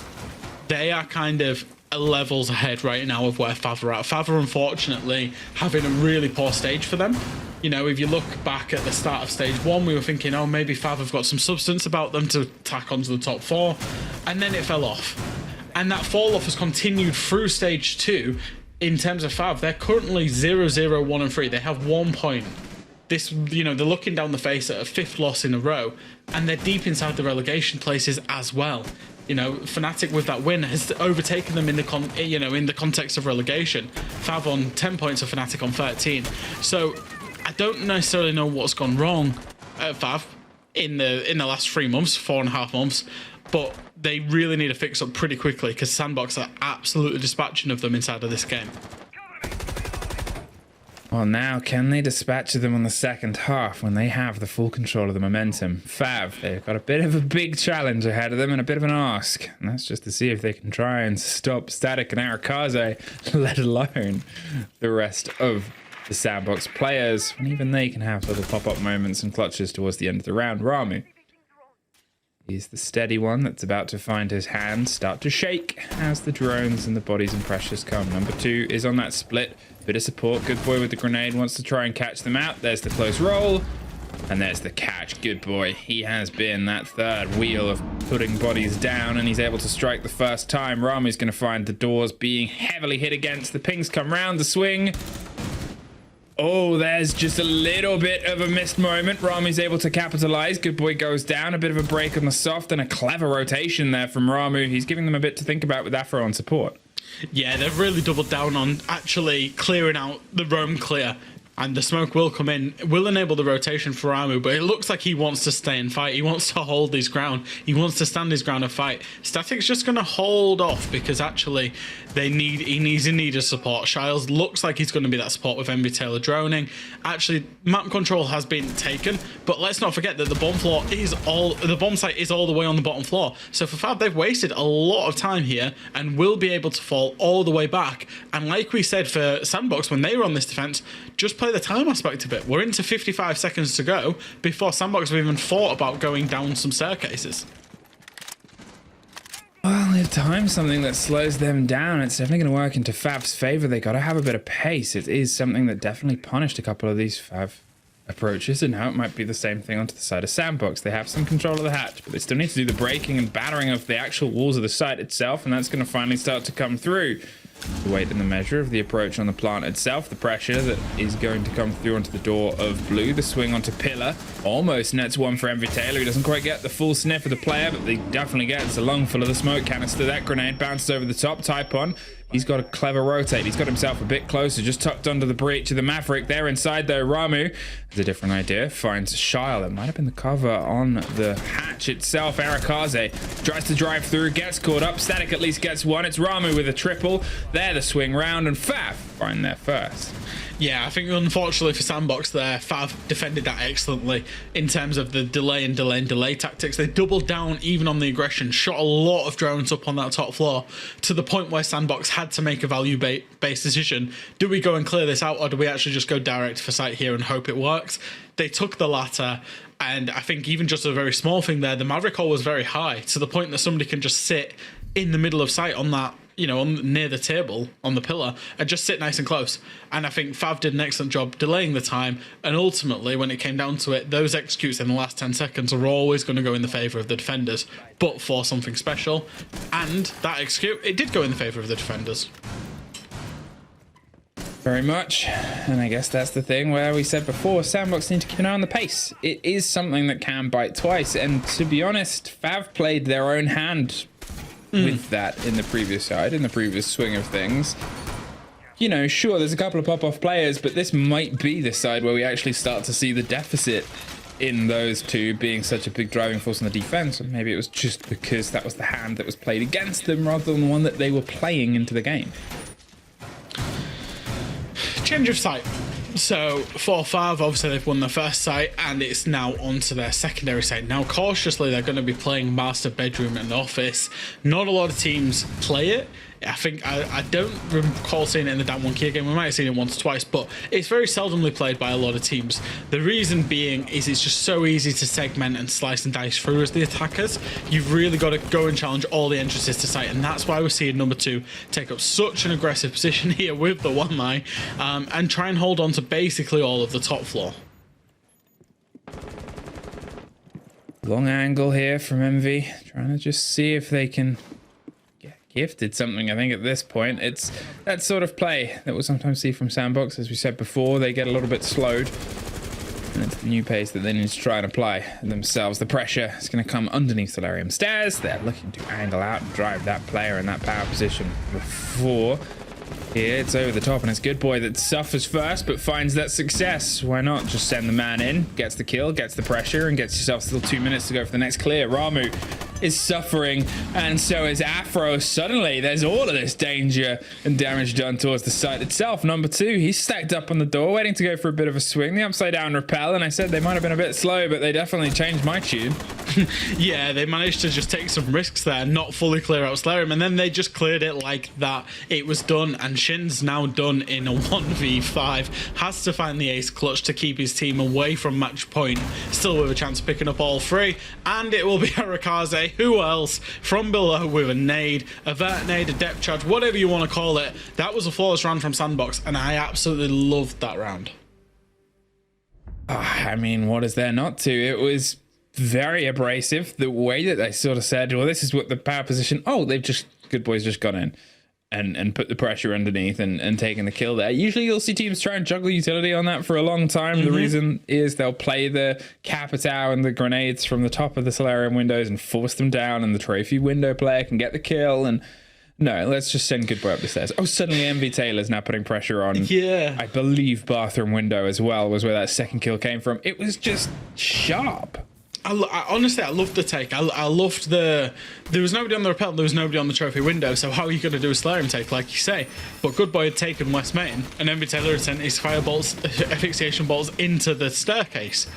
Speaker 5: They are kind of levels ahead right now of where FAV are at. FAV are unfortunately having a really poor stage for them. You know, if you look back at the start of stage 1, we were thinking, oh, maybe FAV have got some substance about them to tack onto the top 4, and then it fell off. And that fall off has continued through stage 2. In terms of FAV, they're currently 0-0, 1 and 3. They have 1 point. This, you know, they're looking down the face at a 5th loss in a row, and they're deep inside the relegation places as well. You know, Fnatic with that win has overtaken them in the in the context of relegation. FAV on 10 points of Fnatic on 13. So I don't necessarily know what's gone wrong at FAV in the last 3 months, 4.5 months, but they really need to fix up pretty quickly because Sandbox are absolutely dispatching of them inside of this game.
Speaker 4: Well, now, can they dispatch them on the second half when they have the full control of the momentum? FAV, they've got a bit of a big challenge ahead of them and a bit of an ask. And that's just to see if they can try and stop Static and Arakaze, let alone the rest of the Sandbox players, when even they can have little pop-up moments and clutches towards the end of the round. Ramu, he's the steady one that's about to find his hands start to shake as the drones and the bodies and pressures come. Number 2 is on that split. Bit of support. Good boy with the grenade wants to try and catch them out. There's the close roll. And there's the catch. Good boy. He has been that third wheel of putting bodies down, and he's able to strike the first time. Ramu's going to find the doors being heavily hit against. The pings come round the swing. Oh, there's just a little bit of a missed moment. Ramu's able to capitalize. Good boy goes down. A bit of a break on the soft and a clever rotation there from Ramu. He's giving them a bit to think about with Afro on support.
Speaker 5: Yeah, they've really doubled down on actually clearing out the roam clear. And the smoke will come in, will enable the rotation for Ramu, but it looks like he wants to stay and fight. He wants to hold his ground. He wants to stand his ground and fight. Static's just going to hold off because actually he's in need of support. Shiles looks like he's going to be that support with Envy Taylor droning. Actually, map control has been taken, but let's not forget that the bomb site is all the way on the bottom floor. So for FAV, they've wasted a lot of time here and will be able to fall all the way back. And like we said for Sandbox when they were on this defense, just play the time aspect of it. We're into 55 seconds to go before Sandbox have even thought about going down some staircases.
Speaker 4: Well, if time's something that slows them down, it's definitely going to work into FAV's favor. They got to have a bit of pace. It is something that definitely punished a couple of these FAV approaches, and now it might be the same thing onto the side of Sandbox. They have some control of the hatch, but they still need to do the breaking and battering of the actual walls of the site itself, and that's going to finally start to come through. The weight and the measure of the approach on the plant itself, the pressure that is going to come through onto the door of blue, the swing onto pillar, almost nets one for Envy Taylor. He doesn't quite get the full sniff of the player, but he definitely gets a lungful of the smoke canister. That grenade bounces over the top. Typon, he's got a clever rotate. He's got himself a bit closer, just tucked under the breach of the Maverick. There inside though, Ramu has a different idea, finds Shile. That might have been the cover on the hatch itself. Arakaze tries to drive through, gets caught up. Static at least gets one. It's Ramu with a triple. There, the swing round, and FAV find there first.
Speaker 5: Yeah, I think unfortunately for Sandbox there, FAV defended that excellently in terms of the delay tactics. They doubled down even on the aggression, shot a lot of drones up on that top floor to the point where Sandbox had to make a value-based decision. Do we go and clear this out, or do we actually just go direct for site here and hope it works? They took the latter, and I think even just a very small thing there, the Maverick hull was very high to the point that somebody can just sit in the middle of site on that, you know, near the table on the pillar and just sit nice and close. And I think FAV did an excellent job delaying the time, and ultimately when it came down to it, those executes in the last 10 seconds are always going to go in the favor of the defenders, but for something special. And that execute, it did go in the favor of the defenders.
Speaker 4: Very much, and I guess that's the thing where we said before, Sandbox need to keep an eye on the pace. It is something that can bite twice, and to be honest, FAV played their own hand with that in the previous side, in the previous swing of things. You know, sure, there's a couple of pop-off players, but this might be the side where we actually start to see the deficit in those two being such a big driving force on the defense. And maybe it was just because that was the hand that was played against them rather than the one that they were playing into the game.
Speaker 5: Change of site. So 4-5, obviously they've won their first site and it's now onto their secondary site. Now cautiously they're going to be playing Master Bedroom and Office. Not a lot of teams play it. I think I don't recall seeing it in the Damwon Kia game. We might have seen it once or twice, but it's very seldomly played by a lot of teams. The reason being is it's just so easy to segment and slice and dice through as the attackers. You've really got to go and challenge all the entrances to site, and that's why we're seeing number 2 take up such an aggressive position here with the one line and try and hold on to basically all of the top floor.
Speaker 4: Long angle here from Envy, trying to just see if they can gifted something. I think at this point it's that sort of play that we'll sometimes see from Sandbox. As we said before, they get a little bit slowed And it's the new pace that they need to try and apply themselves. The pressure is going to come underneath Solarium stairs. They're looking to angle out and drive that player in that power position before. Here it's over the top, and it's Good Boy that suffers first but finds that success. Why not just send the man in, gets the kill, gets the pressure, and gets yourself still 2 minutes to go for the next clear. Ramu is suffering, and so is Afro. Suddenly there's all of this danger and damage done towards the site itself. Number 2, he's stacked up on the door waiting to go for a bit of a swing. The upside down repel, and I said they might have been a bit slow, but they definitely changed my tune.
Speaker 5: Yeah, they managed to just take some risks there, not fully clear out Solarium, and then they just cleared it like that. It was done, and Shin's now done in a 1v5. Has to find the ace clutch to keep his team away from match point, still with a chance of picking up all 3, and it will be Arakaze. Who else? From below with a nade, a vert nade, a depth charge, whatever you want to call it. That was a flawless round from Sandbox, and I absolutely loved that round.
Speaker 4: I mean, what is there not to? It was very abrasive. The way that they sort of said, well, this is what the power position. Oh, they've just, Good Boys just gone in and put the pressure underneath and taken the kill there. Usually you'll see teams try and juggle utility on that for a long time. The reason is they'll play the Capitao and the grenades from the top of the Solarium windows and force them down, and the trophy window player can get the kill. And no, let's just send Good Boy up the stairs. Oh, suddenly MV Taylor's now putting pressure on. Yeah. I believe bathroom window as well was where that second kill came from. It was just sharp.
Speaker 5: I honestly, I loved the take. I loved there was nobody on the rappel, there was nobody on the trophy window, so how are you going to do a Solarium take, like you say? But Good Boy had taken West Main, and Envy Taylor had sent his firebolts, asphyxiation bolts into the staircase.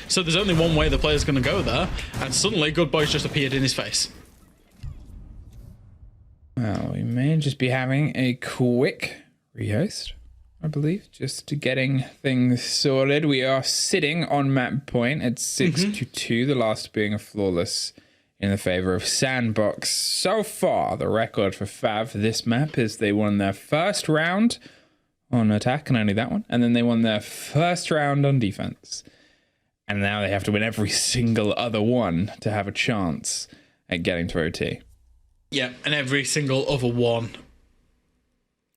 Speaker 5: So there's only one way the player's going to go there, and suddenly Good Boy's just appeared in his face.
Speaker 4: Well, we may just be having a quick rehost, I believe, just to getting things sorted. We are sitting on map point at 6-2, the last being a flawless in the favor of Sandbox. So far, the record for FAV for this map is they won their first round on attack, and only that one, and then they won their first round on defense. And now they have to win every single other one to have a chance at getting to OT.
Speaker 5: Yeah, and every single other one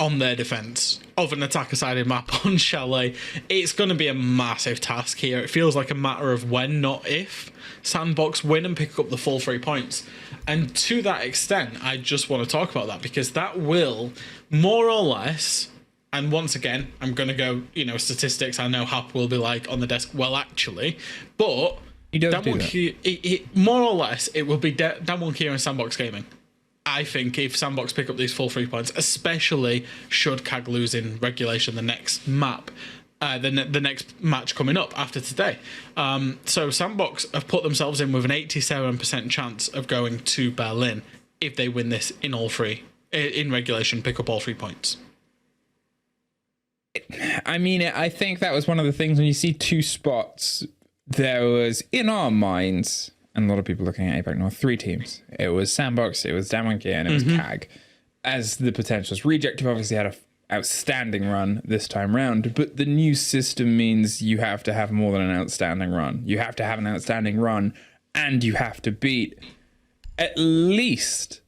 Speaker 5: on their defense of an attacker-sided map on Chalet. It's going to be a massive task here. It feels like a matter of when, not if, Sandbox win and pick up the full 3 points. And to that extent, I just want to talk about that, because that will more or less, and once again, I'm going to go, statistics. I know Hap will be like on the desk, well, actually, but more or less, it will be Dan1 Kia and Sandbox Gaming. I think if Sandbox pick up these full 3 points, especially should CAG lose in regulation the next map, the next match coming up after today. So Sandbox have put themselves in with an 87% chance of going to Berlin if they win this in regulation, pick up all 3 points.
Speaker 4: I mean, I think that was one of the things when you see 2 spots, there was in our minds, and a lot of people looking at APAC North, 3 teams. It was Sandbox, it was Dan1 and it was CAG as the potentials. Rejective obviously had an outstanding run this time round, but the new system means you have to have more than an outstanding run. You have to have an outstanding run, and you have to beat at least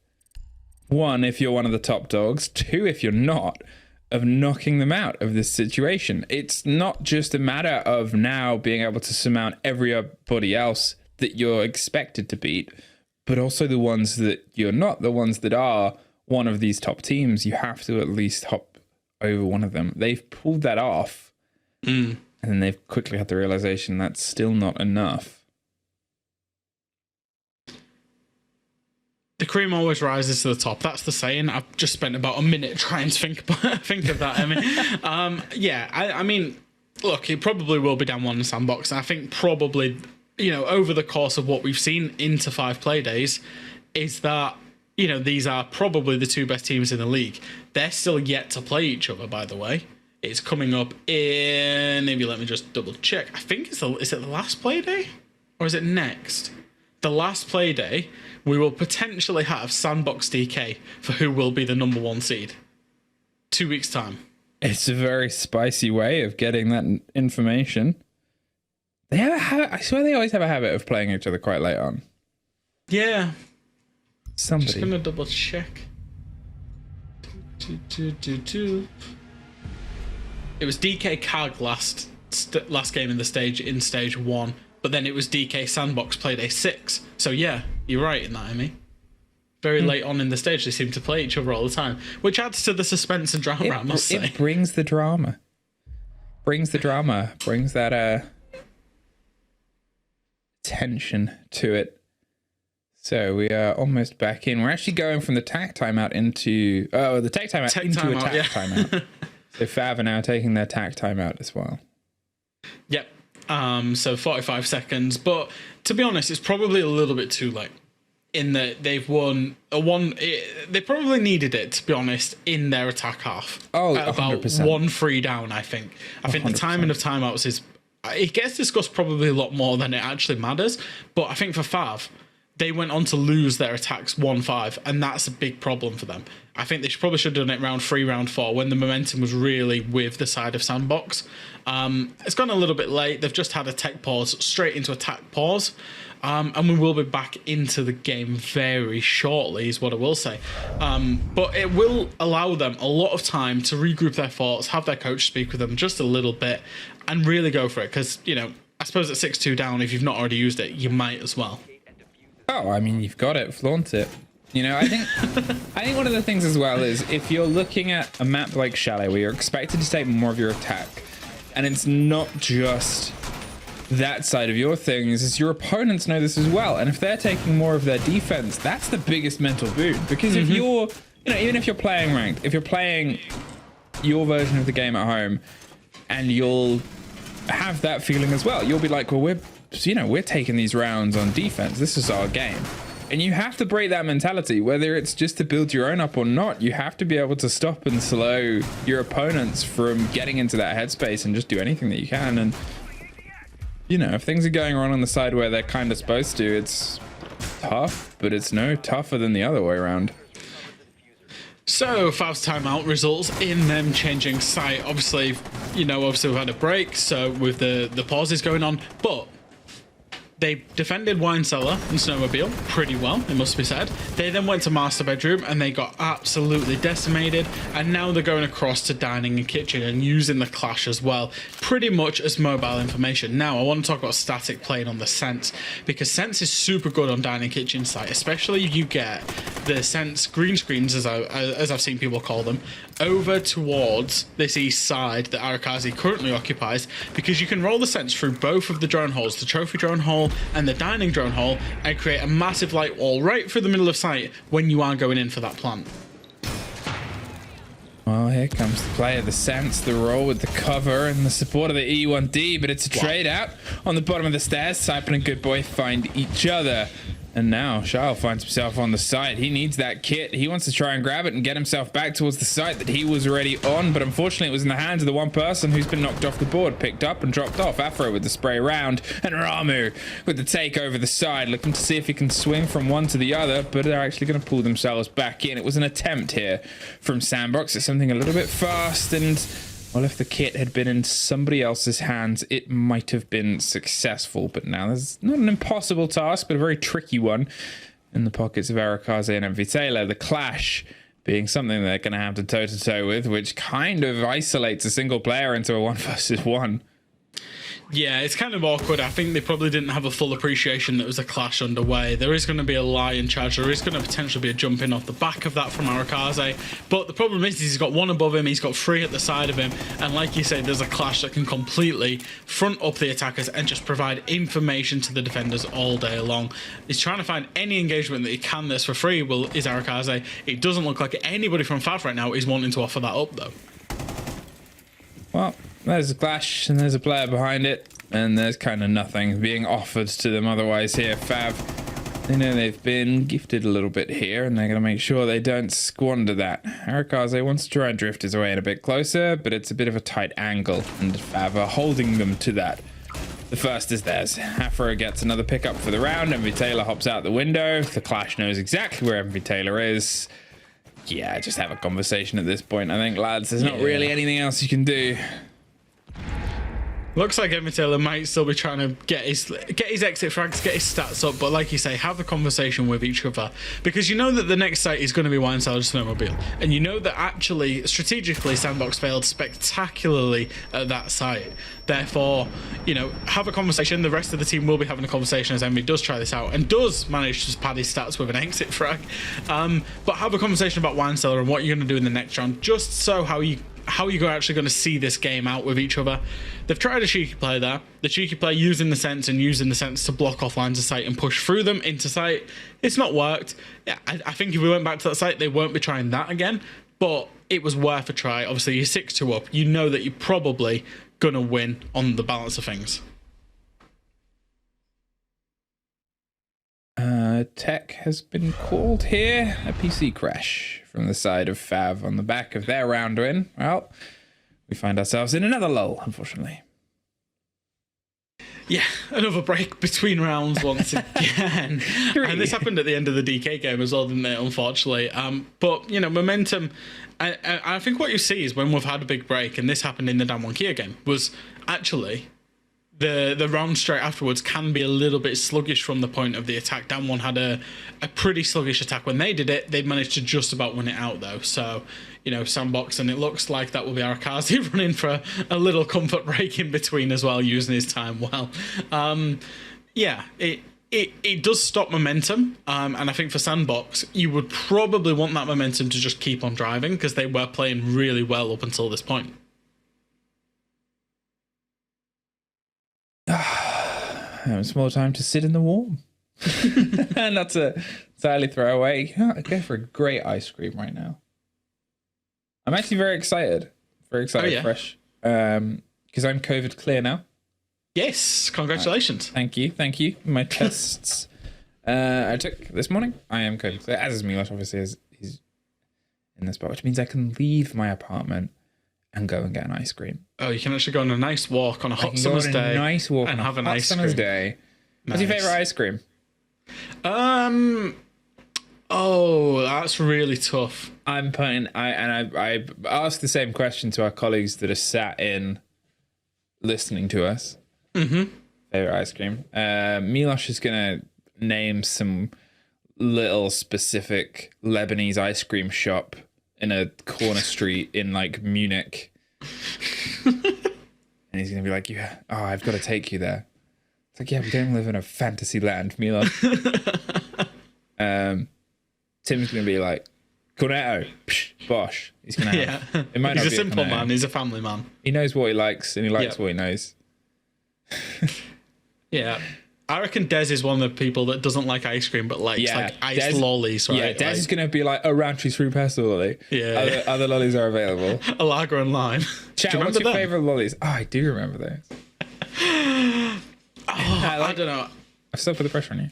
Speaker 4: 1 if you're one of the top dogs, 2 if you're not, of knocking them out of this situation. It's not just a matter of now being able to surmount everybody else that you're expected to beat, but also the ones that you're not, the ones that are one of these top teams. You have to at least hop over one of them. They've pulled that off, and then they've quickly had the realization that's still not enough.
Speaker 5: The cream always rises to the top. That's the saying. I've just spent about a minute trying to think of that. I mean, look, it probably will be down 1 in Sandbox. I think probably, over the course of what we've seen into 5 play days, is that, these are probably the 2 best teams in the league. They're still yet to play each other, by the way. It's coming up in, maybe let me just double check. I think is it the last play day? Or is it next? The last play day, we will potentially have Sandbox DK for who will be the number 1 seed. 2 weeks' time.
Speaker 4: It's a very spicy way of getting that information. They have a habit, I swear they always have a habit of playing each other quite late on.
Speaker 5: Yeah.
Speaker 4: Somebody.
Speaker 5: Just gonna double check. It was DK CAG last last game in the stage in stage 1, but then it was DK Sandbox Playday 6. So yeah, you're right in that, Amy. Very late on in the stage, they seem to play each other all the time, which adds to the suspense and drama, I must say.
Speaker 4: It brings the drama. Brings that tension to it. So we are almost back in. We're actually going from the tag timeout into the tag timeout into a tag timeout. So FAV are now taking their tag timeout as well.
Speaker 5: Yep. So 45 seconds, but to be honest, it's probably a little bit too late. In that they've won they probably needed it, to be honest, in their attack half.
Speaker 4: Oh,
Speaker 5: about
Speaker 4: 100%.
Speaker 5: 1-3 down. I think the timing of timeouts is, it gets discussed probably a lot more than it actually matters. But I think for FAV, they went on to lose their attacks 1-5, and that's a big problem for them. I think they probably should have done it round 3, round 4, when the momentum was really with the side of Sandbox. It's gone a little bit late. They've just had a tech pause, straight into attack pause. And we will be back into the game very shortly, is what I will say. But it will allow them a lot of time to regroup their thoughts, have their coach speak with them just a little bit, and really go for it. Because, you know, I suppose at 6-2 down, if you've not already used it, you might as well.
Speaker 4: Oh, I mean, you've got it. Flaunt it. You know, I think one of the things as well is if you're looking at a map like Chalet where you're expected to take more of your attack, and it's not just that side of your things, is your opponents know this as well, and if they're taking more of their defense, that's the biggest mental boon. Because if you're, you know, even if you're playing ranked, if you're playing your version of the game at home, and you'll have that feeling as well, you'll be like, well, we're taking these rounds on defense, this is our game. And you have to break that mentality, whether it's just to build your own up or not. You have to be able to stop and slow your opponents from getting into that headspace and just do anything that you can. And you know, if things are going wrong on the side where they're kind of supposed to, it's tough, but it's no tougher than the other way around.
Speaker 5: So, FAV's timeout results in them changing site. Obviously, you know, we've had a break, so with the pauses going on, but they defended Wine Cellar and Snowmobile pretty well, it must be said. They then went to Master Bedroom and they got absolutely decimated, and now they're going across to Dining and Kitchen and using the Clash as well, pretty much as mobile information. Now, I want to talk about static playing on the Sense, because Sense is super good on Dining Kitchen site, especially if you get the Sense green screens, as I've seen people call them, over towards this east side that Arakazi currently occupies, because you can roll the Sense through both of the drone holes, the trophy drone hole and the dining drone hole, and create a massive light wall right through the middle of site when you are going in for that plant.
Speaker 4: Well, here comes the play of the Sense, the roll with the cover and the support of the E1D, but it's a trade out on the bottom of the stairs. Saipan and Good Boy find each other. And now Shao finds himself on the site. He needs that kit. He wants to try and grab it and get himself back towards the site that he was already on, but unfortunately it was in the hands of the one person who's been knocked off the board, picked up and dropped off. Afro with the spray round, and Ramu with the take over the side, looking to see if he can swing from one to the other, but they're actually going to pull themselves back in. It was an attempt here from Sandbox. It's something a little bit fast, and well, if the kit had been in somebody else's hands, it might have been successful. But now there's not an impossible task, but a very tricky one in the pockets of Arakaze and MV Taylor. The Clash being something they're going to have to toe-to-toe with, which kind of isolates a single player into a 1-versus-1.
Speaker 5: Yeah, it's kind of awkward. I think they probably didn't have a full appreciation that there was a clash underway. There is going to be a lion charge. There is going to potentially be a jump in off the back of that from Arakaze. But the problem is he's got one above him, he's got three at the side of him. And like you say, there's a clash that can completely front up the attackers and just provide information to the defenders all day long. He's trying to find any engagement that he can this for free, is Arakaze. It doesn't look like anybody from FAV right now is wanting to offer that up, though.
Speaker 4: Well, there's a clash and there's a player behind it, and there's kind of nothing being offered to them otherwise here. FAV, you know, they've been gifted a little bit here, and they're going to make sure they don't squander that. Arakaze wants to try and drift his way in a bit closer, but it's a bit of a tight angle, and FAV are holding them to that. The first is theirs. Afro gets another pickup for the round. MV Taylor hops out the window. The Clash knows exactly where MV Taylor is. Yeah, just have a conversation at this point, I think, lads. There's not really anything else you can do.
Speaker 5: Looks like Emmett Taylor might still be trying to get his exit frags, get his stats up, but like you say, have the conversation with each other, because you know that the next site is going to be Wine Cellar Snowmobile, and you know that actually strategically Sandbox failed spectacularly at that site. Therefore, you know, have a conversation. The rest of the team will be having a conversation as Emmy does try this out and does manage to pad his stats with an exit frag. But have a conversation about Wine Cellar and what you're going to do in the next round, just so how you're actually going to see this game out with each other. They've tried a cheeky play there. The cheeky play using the sense to block off lines of sight and push through them into sight. It's not worked. Yeah, I think if we went back to that site, they won't be trying that again. But it was worth a try. Obviously, you're 6-2 up. You know that you're probably going to win on the balance of things.
Speaker 4: Tech has been called here. A PC crash from the side of FAV on the back of their round win. Well, we find ourselves in another lull, unfortunately.
Speaker 5: Yeah, another break between rounds once again. And this happened at the end of the DK game as well, didn't it, unfortunately? But, you know, momentum... I think what you see is when we've had a big break, and this happened in the Damwon Kia game, was actually... The round straight afterwards can be a little bit sluggish from the point of the attack. Damwon had a pretty sluggish attack when they did it. They managed to just about win it out, though. So, you know, Sandbox, and it looks like that will be Arakazi running for a little comfort break in between as well, using his time well. Yeah, it does stop momentum, and I think for Sandbox, you would probably want that momentum to just keep on driving, because they were playing really well up until this point.
Speaker 4: It's more time to sit in the warm. And not to sadly throw away. I go for a great ice cream right now. I'm actually very excited. Very excited,
Speaker 5: yeah.
Speaker 4: fresh. Because I'm COVID clear now.
Speaker 5: Yes, congratulations.
Speaker 4: Thank you. My tests I took this morning. I am COVID clear, as is Milos, obviously, as he's in the spot, which means I can leave my apartment and go and get an ice cream.
Speaker 5: Oh, you can actually go on a nice walk on a hot summer's day.
Speaker 4: Nice walk
Speaker 5: and
Speaker 4: on
Speaker 5: have
Speaker 4: a
Speaker 5: an
Speaker 4: hot
Speaker 5: ice
Speaker 4: summer's
Speaker 5: cream.
Speaker 4: day.
Speaker 5: Nice.
Speaker 4: What's your favorite ice cream?
Speaker 5: Oh, that's really tough.
Speaker 4: I asked the same question to our colleagues that are sat in listening to us.
Speaker 5: Mm-hmm.
Speaker 4: Favorite ice cream. Milosh is gonna name some little specific Lebanese ice cream shop in a corner street in like Munich. And he's gonna be like, "Yeah, oh, I've got to take you there." It's like, yeah, we don't live in a fantasy land, Milosh. Tim's gonna be like, Cornetto, psh, bosh. He's gonna have.
Speaker 5: Yeah.
Speaker 4: It might
Speaker 5: He's
Speaker 4: not
Speaker 5: a
Speaker 4: be
Speaker 5: simple
Speaker 4: Cornetto.
Speaker 5: man. He's a family man.
Speaker 4: He knows what he likes, and he likes
Speaker 5: Yep.
Speaker 4: what he knows.
Speaker 5: Yeah. I reckon Des is one of the people that doesn't like ice cream, but likes like iced lollies, right?
Speaker 4: Yeah, Des
Speaker 5: like,
Speaker 4: is gonna be like a Roundtree fruit pestle lolly.
Speaker 5: Yeah.
Speaker 4: Other lollies are available.
Speaker 5: a lager and lime.
Speaker 4: Chat,
Speaker 5: Do you
Speaker 4: what's
Speaker 5: remember
Speaker 4: your
Speaker 5: them?
Speaker 4: favorite lollies? Oh, I do remember those.
Speaker 5: I don't know.
Speaker 4: I've still put the pressure on you.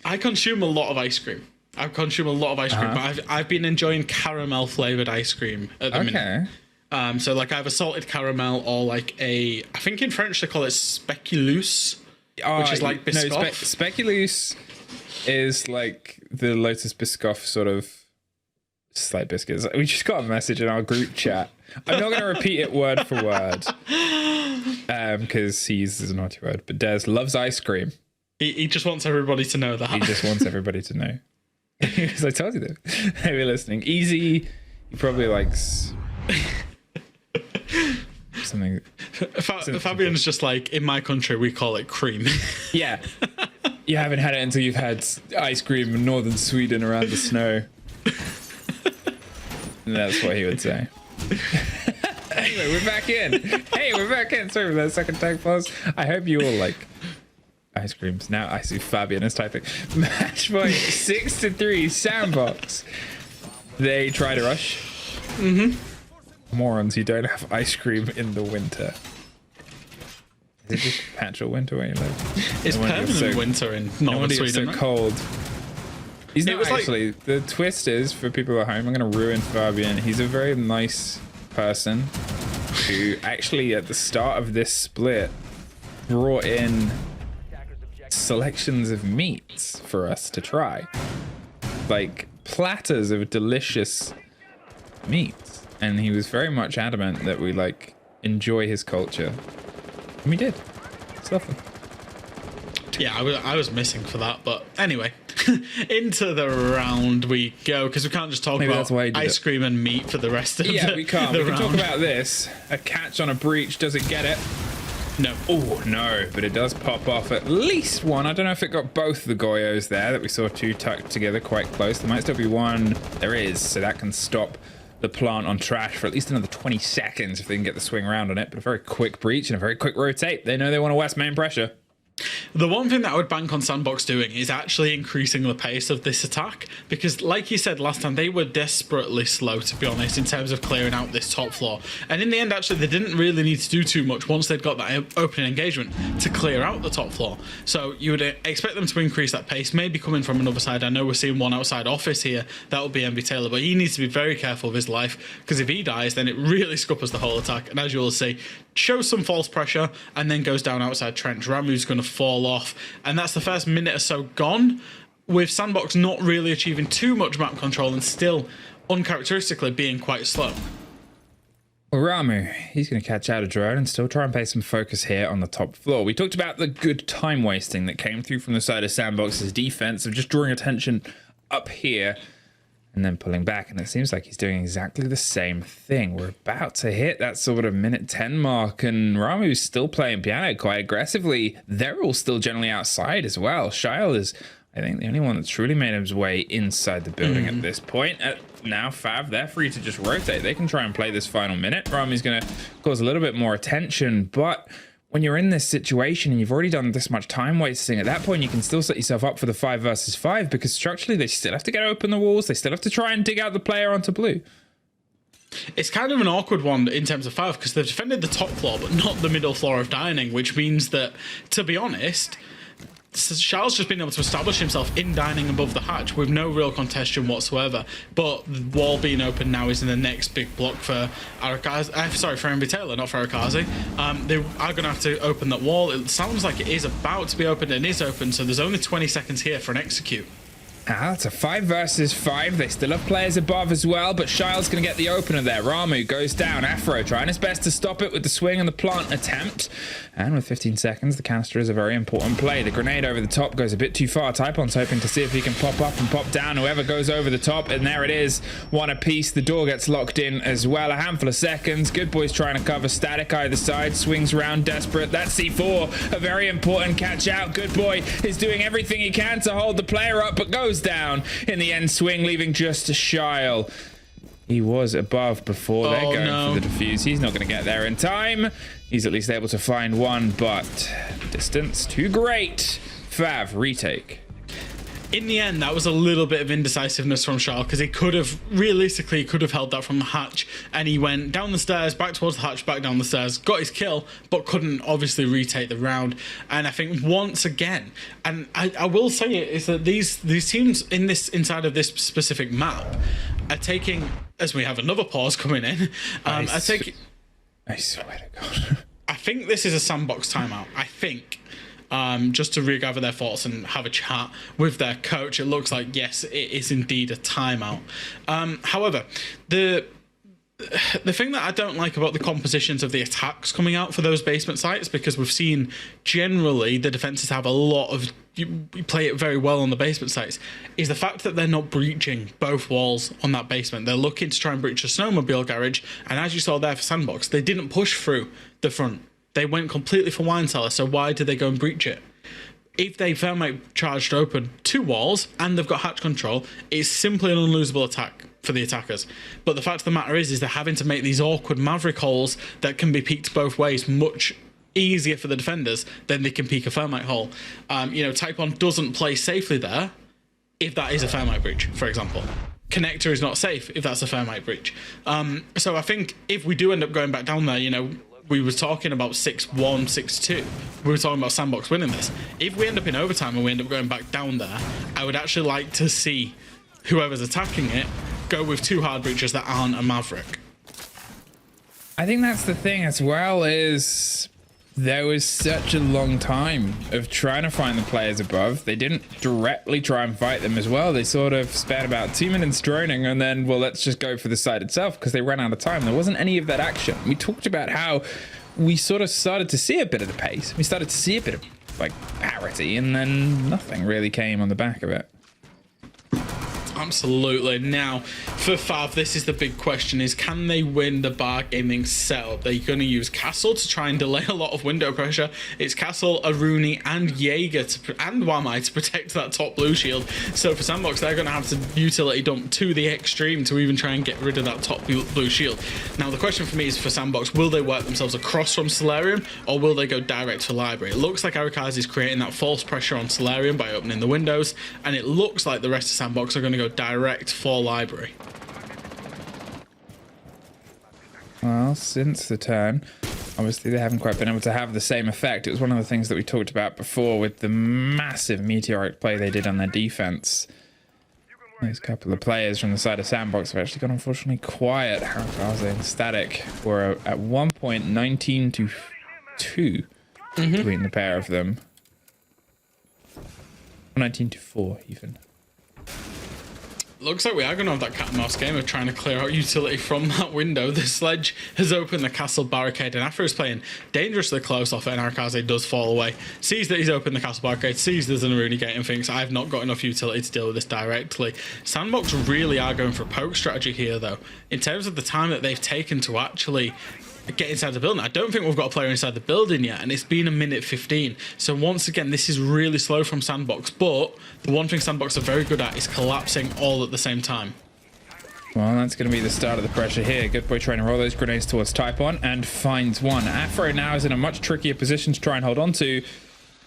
Speaker 5: I consume a lot of ice cream. But I've been enjoying caramel flavored ice cream at the minute. So like I have a salted caramel or like I think in French they call it speculoos, which is like Biscoff.
Speaker 4: No, speculoos is like the Lotus Biscoff sort of slight biscuits. We just got a message in our group chat. I'm not going to repeat it word for word because he uses a naughty word. But Des loves ice cream.
Speaker 5: He just wants everybody to know that.
Speaker 4: He just wants everybody to know. Because I told you that. Hey, we're listening. Easy. He probably likes something.
Speaker 5: Fabian's just like, in my country, we call it cream.
Speaker 4: Yeah. You haven't had it until you've had ice cream in northern Sweden around the snow. And that's what he would say. Anyway, we're back in. Hey, we're back in. Sorry for that second tag pause. I hope you all like ice creams. Now I see Fabian is typing. Match point 6-3 Sandbox. They try to rush. Morons, you don't have ice cream in the winter. Is it just perpetual winter where you live?
Speaker 5: It's permanent winter in northern Sweden.
Speaker 4: It's so cold. He's not
Speaker 5: was
Speaker 4: actually. The twist is, for people at home, I'm going to ruin Fabian. He's a very nice person who actually, at the start of this split, brought in selections of meats for us to try. Like platters of delicious meats. And he was very much adamant that we like enjoy his culture. And we did. It's lovely.
Speaker 5: Yeah, I was missing for that, but anyway, into the round we go, because we can't just talk
Speaker 4: Maybe that's
Speaker 5: about
Speaker 4: why he did
Speaker 5: ice
Speaker 4: it.
Speaker 5: cream and meat for the rest of
Speaker 4: Yeah, we can't.
Speaker 5: the
Speaker 4: We can
Speaker 5: round.
Speaker 4: talk about this. A catch on a breach. Does it get it?
Speaker 5: No.
Speaker 4: Oh, no, but it does pop off at least one. I don't know if it got both the Goyos there that we saw two tucked together quite close. There might still be one. There is, so that can stop the plant on trash for at least another 20 seconds if they can get the swing around on it. But a very quick breach and a very quick rotate. They know they want to West main pressure.
Speaker 5: The one thing that I would bank on Sandbox doing is actually increasing the pace of this attack, because like you said last time, they were desperately slow, to be honest, in terms of clearing out this top floor. And in the end, actually, they didn't really need to do too much once they'd got that opening engagement to clear out the top floor. So you would expect them to increase that pace, maybe coming from another side. I know we're seeing one outside office here. That will be MV Taylor, but he needs to be very careful of his life, because if he dies, then it really scuppers the whole attack. And as you will see, shows some false pressure and then goes down outside trench. Ramu's going to fall off, and that's the first minute or so gone, with Sandbox not really achieving too much map control and still uncharacteristically being quite slow.
Speaker 4: Well, Ramu, he's going to catch out a drone and still try and pay some focus here on the top floor. We talked about the good time wasting that came through from the side of Sandbox's defense of just drawing attention up here and then pulling back, and it seems like he's doing exactly the same thing. We're about to hit that sort of minute 10 mark, and Ramu's still playing piano quite aggressively. They're all still generally outside as well. Shyle is, I think, the only one that's truly made his way inside the building at this point. Now FAV, they're free to just rotate. They can try and play this final minute. Ramu's going to cause a little bit more attention, but when you're in this situation and you've already done this much time wasting, at that point you can still set yourself up for the 5 versus 5, because structurally they still have to get open the walls. They still have to try and dig out the player onto blue.
Speaker 5: It's kind of an awkward one in terms of FAV, because they've defended the top floor but not the middle floor of dining, which means that, to be honest, Charles just been able to establish himself in dining above the hatch with no real contention whatsoever. But the wall being open now is in the next big block for Arakazi. For MV Taylor, not for Arakazi. They are going to have to open that wall. It sounds like it is about to be opened and is open, so there's only 20 seconds here for an execute.
Speaker 4: It's a 5 versus 5. They still have players above as well, but Shile's going to get the opener there. Ramu goes down. Afro trying his best to stop it with the swing and the plant attempt. And with 15 seconds, the canister is a very important play. The grenade over the top goes a bit too far. Typon's hoping to see if he can pop up and pop down whoever goes over the top. And there it is. One apiece. The door gets locked in as well. A handful of seconds. Good Boy's trying to cover static either side. Swings round desperate. That's C4. A very important catch out. Good Boy is doing everything he can to hold the player up, but goes down in the end swing, leaving just Shyle. He was above before they're going for the defuse. He's not going to get there in time. He's at least able to find one, but distance too great. FAV, retake.
Speaker 5: In the end, that was a little bit of indecisiveness from Charles, because he could have, realistically, could have held that from the hatch, and he went down the stairs, back towards the hatch, back down the stairs, got his kill, but couldn't obviously retake the round. And I think once again, and I will say it, is that these teams inside of this specific map are taking, as we have another pause coming in,
Speaker 4: I swear to God.
Speaker 5: I think this is a Sandbox timeout. I think. Just to regather their thoughts and have a chat with their coach. It looks like, yes, it is indeed a timeout. However, the thing that I don't like about the compositions of the attacks coming out for those basement sites, because we've seen generally the defenses have a lot of, you play it very well on the basement sites, is the fact that they're not breaching both walls on that basement. They're looking to try and breach a snowmobile garage, and as you saw there for Sandbox, they didn't push through the front. They went completely for wine cellar, so why did they go and breach it? If they thermite charged open 2 walls and they've got hatch control, it's simply an unlosable attack for the attackers. But the fact of the matter is they're having to make these awkward maverick holes that can be peeked both ways much easier for the defenders than they can peek a thermite hole. Typon doesn't play safely there if that is a thermite breach, for example. Connector is not safe if that's a thermite breach. So I think if we do end up going back down there, we were talking about 6-1, 6-2. We were talking about Sandbox winning this. If we end up in overtime and we end up going back down there, I would actually like to see whoever's attacking it go with 2 hard breaches that aren't a Maverick.
Speaker 4: I think that's the thing as well, is there was such a long time of trying to find the players above. They didn't directly try and fight them as well. They sort of spent about 2 minutes droning and then, well, let's just go for the site itself, because they ran out of time. There wasn't any of that action. We talked about how we sort of started to see a bit of the pace. We started to see a bit of like parity, and then nothing really came on the back of it.
Speaker 5: Absolutely. Now, for FAV, this is the big question, is can they win the bar gaming setup? They're going to use Castle to try and delay a lot of window pressure. It's Castle, Aruni, and Jaeger and Wamai to protect that top blue shield. So for Sandbox, they're going to have to utility dump to the extreme to even try and get rid of that top blue shield. Now, the question for me is for Sandbox, will they work themselves across from Solarium, or will they go direct for Library? It looks like Arakazi is creating that false pressure on Solarium by opening the windows, and it looks like the rest of Sandbox are going to go direct for Library.
Speaker 4: Well, since the turn, obviously they haven't quite been able to have the same effect. It was one of the things that we talked about before with the massive meteoric play they did on their defense. These couple of players from the side of Sandbox have actually got unfortunately quiet. Harakaze and Static were at one point 19 to 2 between the pair of them. 19 to 4 even.
Speaker 5: Looks like we are going to have that cat and mouse game of trying to clear out utility from that window. The Sledge has opened the castle barricade, and Afro is playing dangerously close off it, and Arakaze does fall away. Sees that he's opened the castle barricade, sees there's an Aruni gate, and thinks, I've not got enough utility to deal with this directly. Sandbox really are going for a poke strategy here, though. In terms of the time that they've taken to actually get inside the building, I don't think we've got a player inside the building yet, and it's been a minute 15. So once again, this is really slow from Sandbox, but the one thing Sandbox are very good at is collapsing all at the same time.
Speaker 4: Well, that's going to be the start of the pressure here. Good boy trying to roll those grenades towards Typon and finds one. Afro now is in a much trickier position to try and hold on to.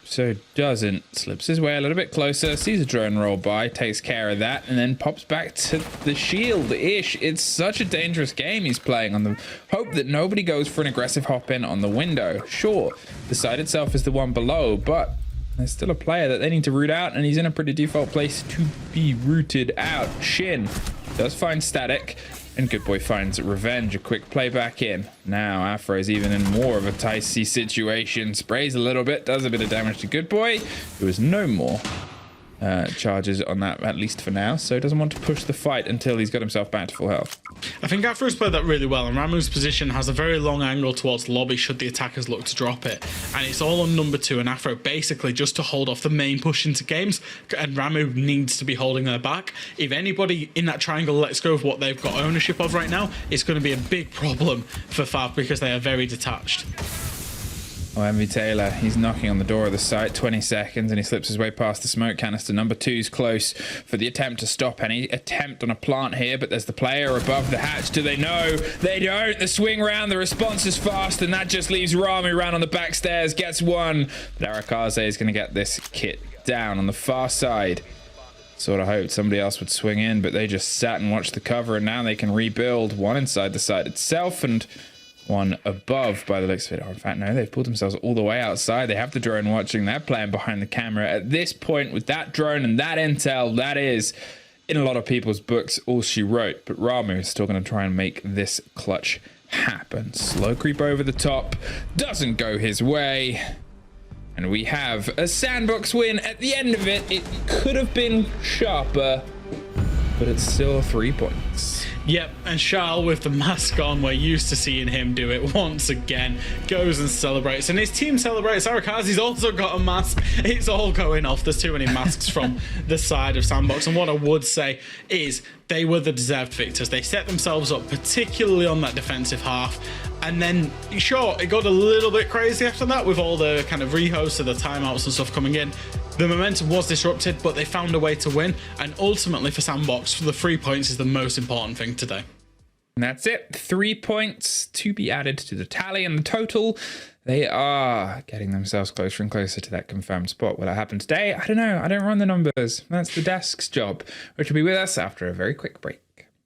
Speaker 4: So doesn't. Slips his way a little bit closer, sees a drone roll by, takes care of that, and then pops back to the shield. Ish. It's such a dangerous game he's playing on the hope that nobody goes for an aggressive hop in on the window. Sure, the site itself is the one below, but there's still a player that they need to root out, and he's in a pretty default place to be rooted out. Shin does find Static, and Good Boy finds Revenge. A quick play back in. Now Afro's even in more of a dicey situation. Sprays a little bit, does a bit of damage to Good Boy. There was no more charges on that, at least for now, so doesn't want to push the fight until he's got himself back to full health.
Speaker 5: I think Afro's played that really well, and Ramu's position has a very long angle towards lobby should the attackers look to drop it, and it's all on number 2 and Afro basically just to hold off the main push into games, and Ramu needs to be holding their back. If anybody in that triangle lets go of what they've got ownership of right now, it's going to be a big problem for FAV because they are very detached.
Speaker 4: Oh, MV Taylor, he's knocking on the door of the site, 20 seconds, and he slips his way past the smoke canister. Number 2's close for the attempt to stop any attempt on a plant here, but there's the player above the hatch. Do they know? They don't. The swing round, the response is fast, and that just leaves Ramu round on the back stairs, gets one. But Arakaze is going to get this kit down on the far side. Sort of hoped somebody else would swing in, but they just sat and watched the cover, and now they can rebuild. One inside the site itself, and one above by the looks of it. Oh, in fact, no, they've pulled themselves all the way outside. They have the drone watching. They're playing behind the camera. At this point, with that drone and that intel, that is, in a lot of people's books, all she wrote. But Ramu is still going to try and make this clutch happen. Slow creep over the top. Doesn't go his way. And we have a Sandbox win. At the end of it, it could have been sharper, but it's still 3 points.
Speaker 5: Yep, and Charles with the mask on, we're used to seeing him do it once again. Goes and celebrates, and his team celebrates. Arakazi's also got a mask. It's all going off. There's too many masks from the side of Sandbox, and what I would say is they were the deserved victors. They set themselves up, particularly on that defensive half, and then, sure, it got a little bit crazy after that with all the kind of rehosts of the timeouts and stuff coming in. The momentum was disrupted, but they found a way to win, and ultimately for Sandbox, the 3 points is the most important thing today.
Speaker 4: And that's it. 3 points to be added to the tally, and the total, they are getting themselves closer and closer to that confirmed spot. Will it happen today? I don't know. I don't run the numbers. That's the desk's job, which will be with us after a very quick break.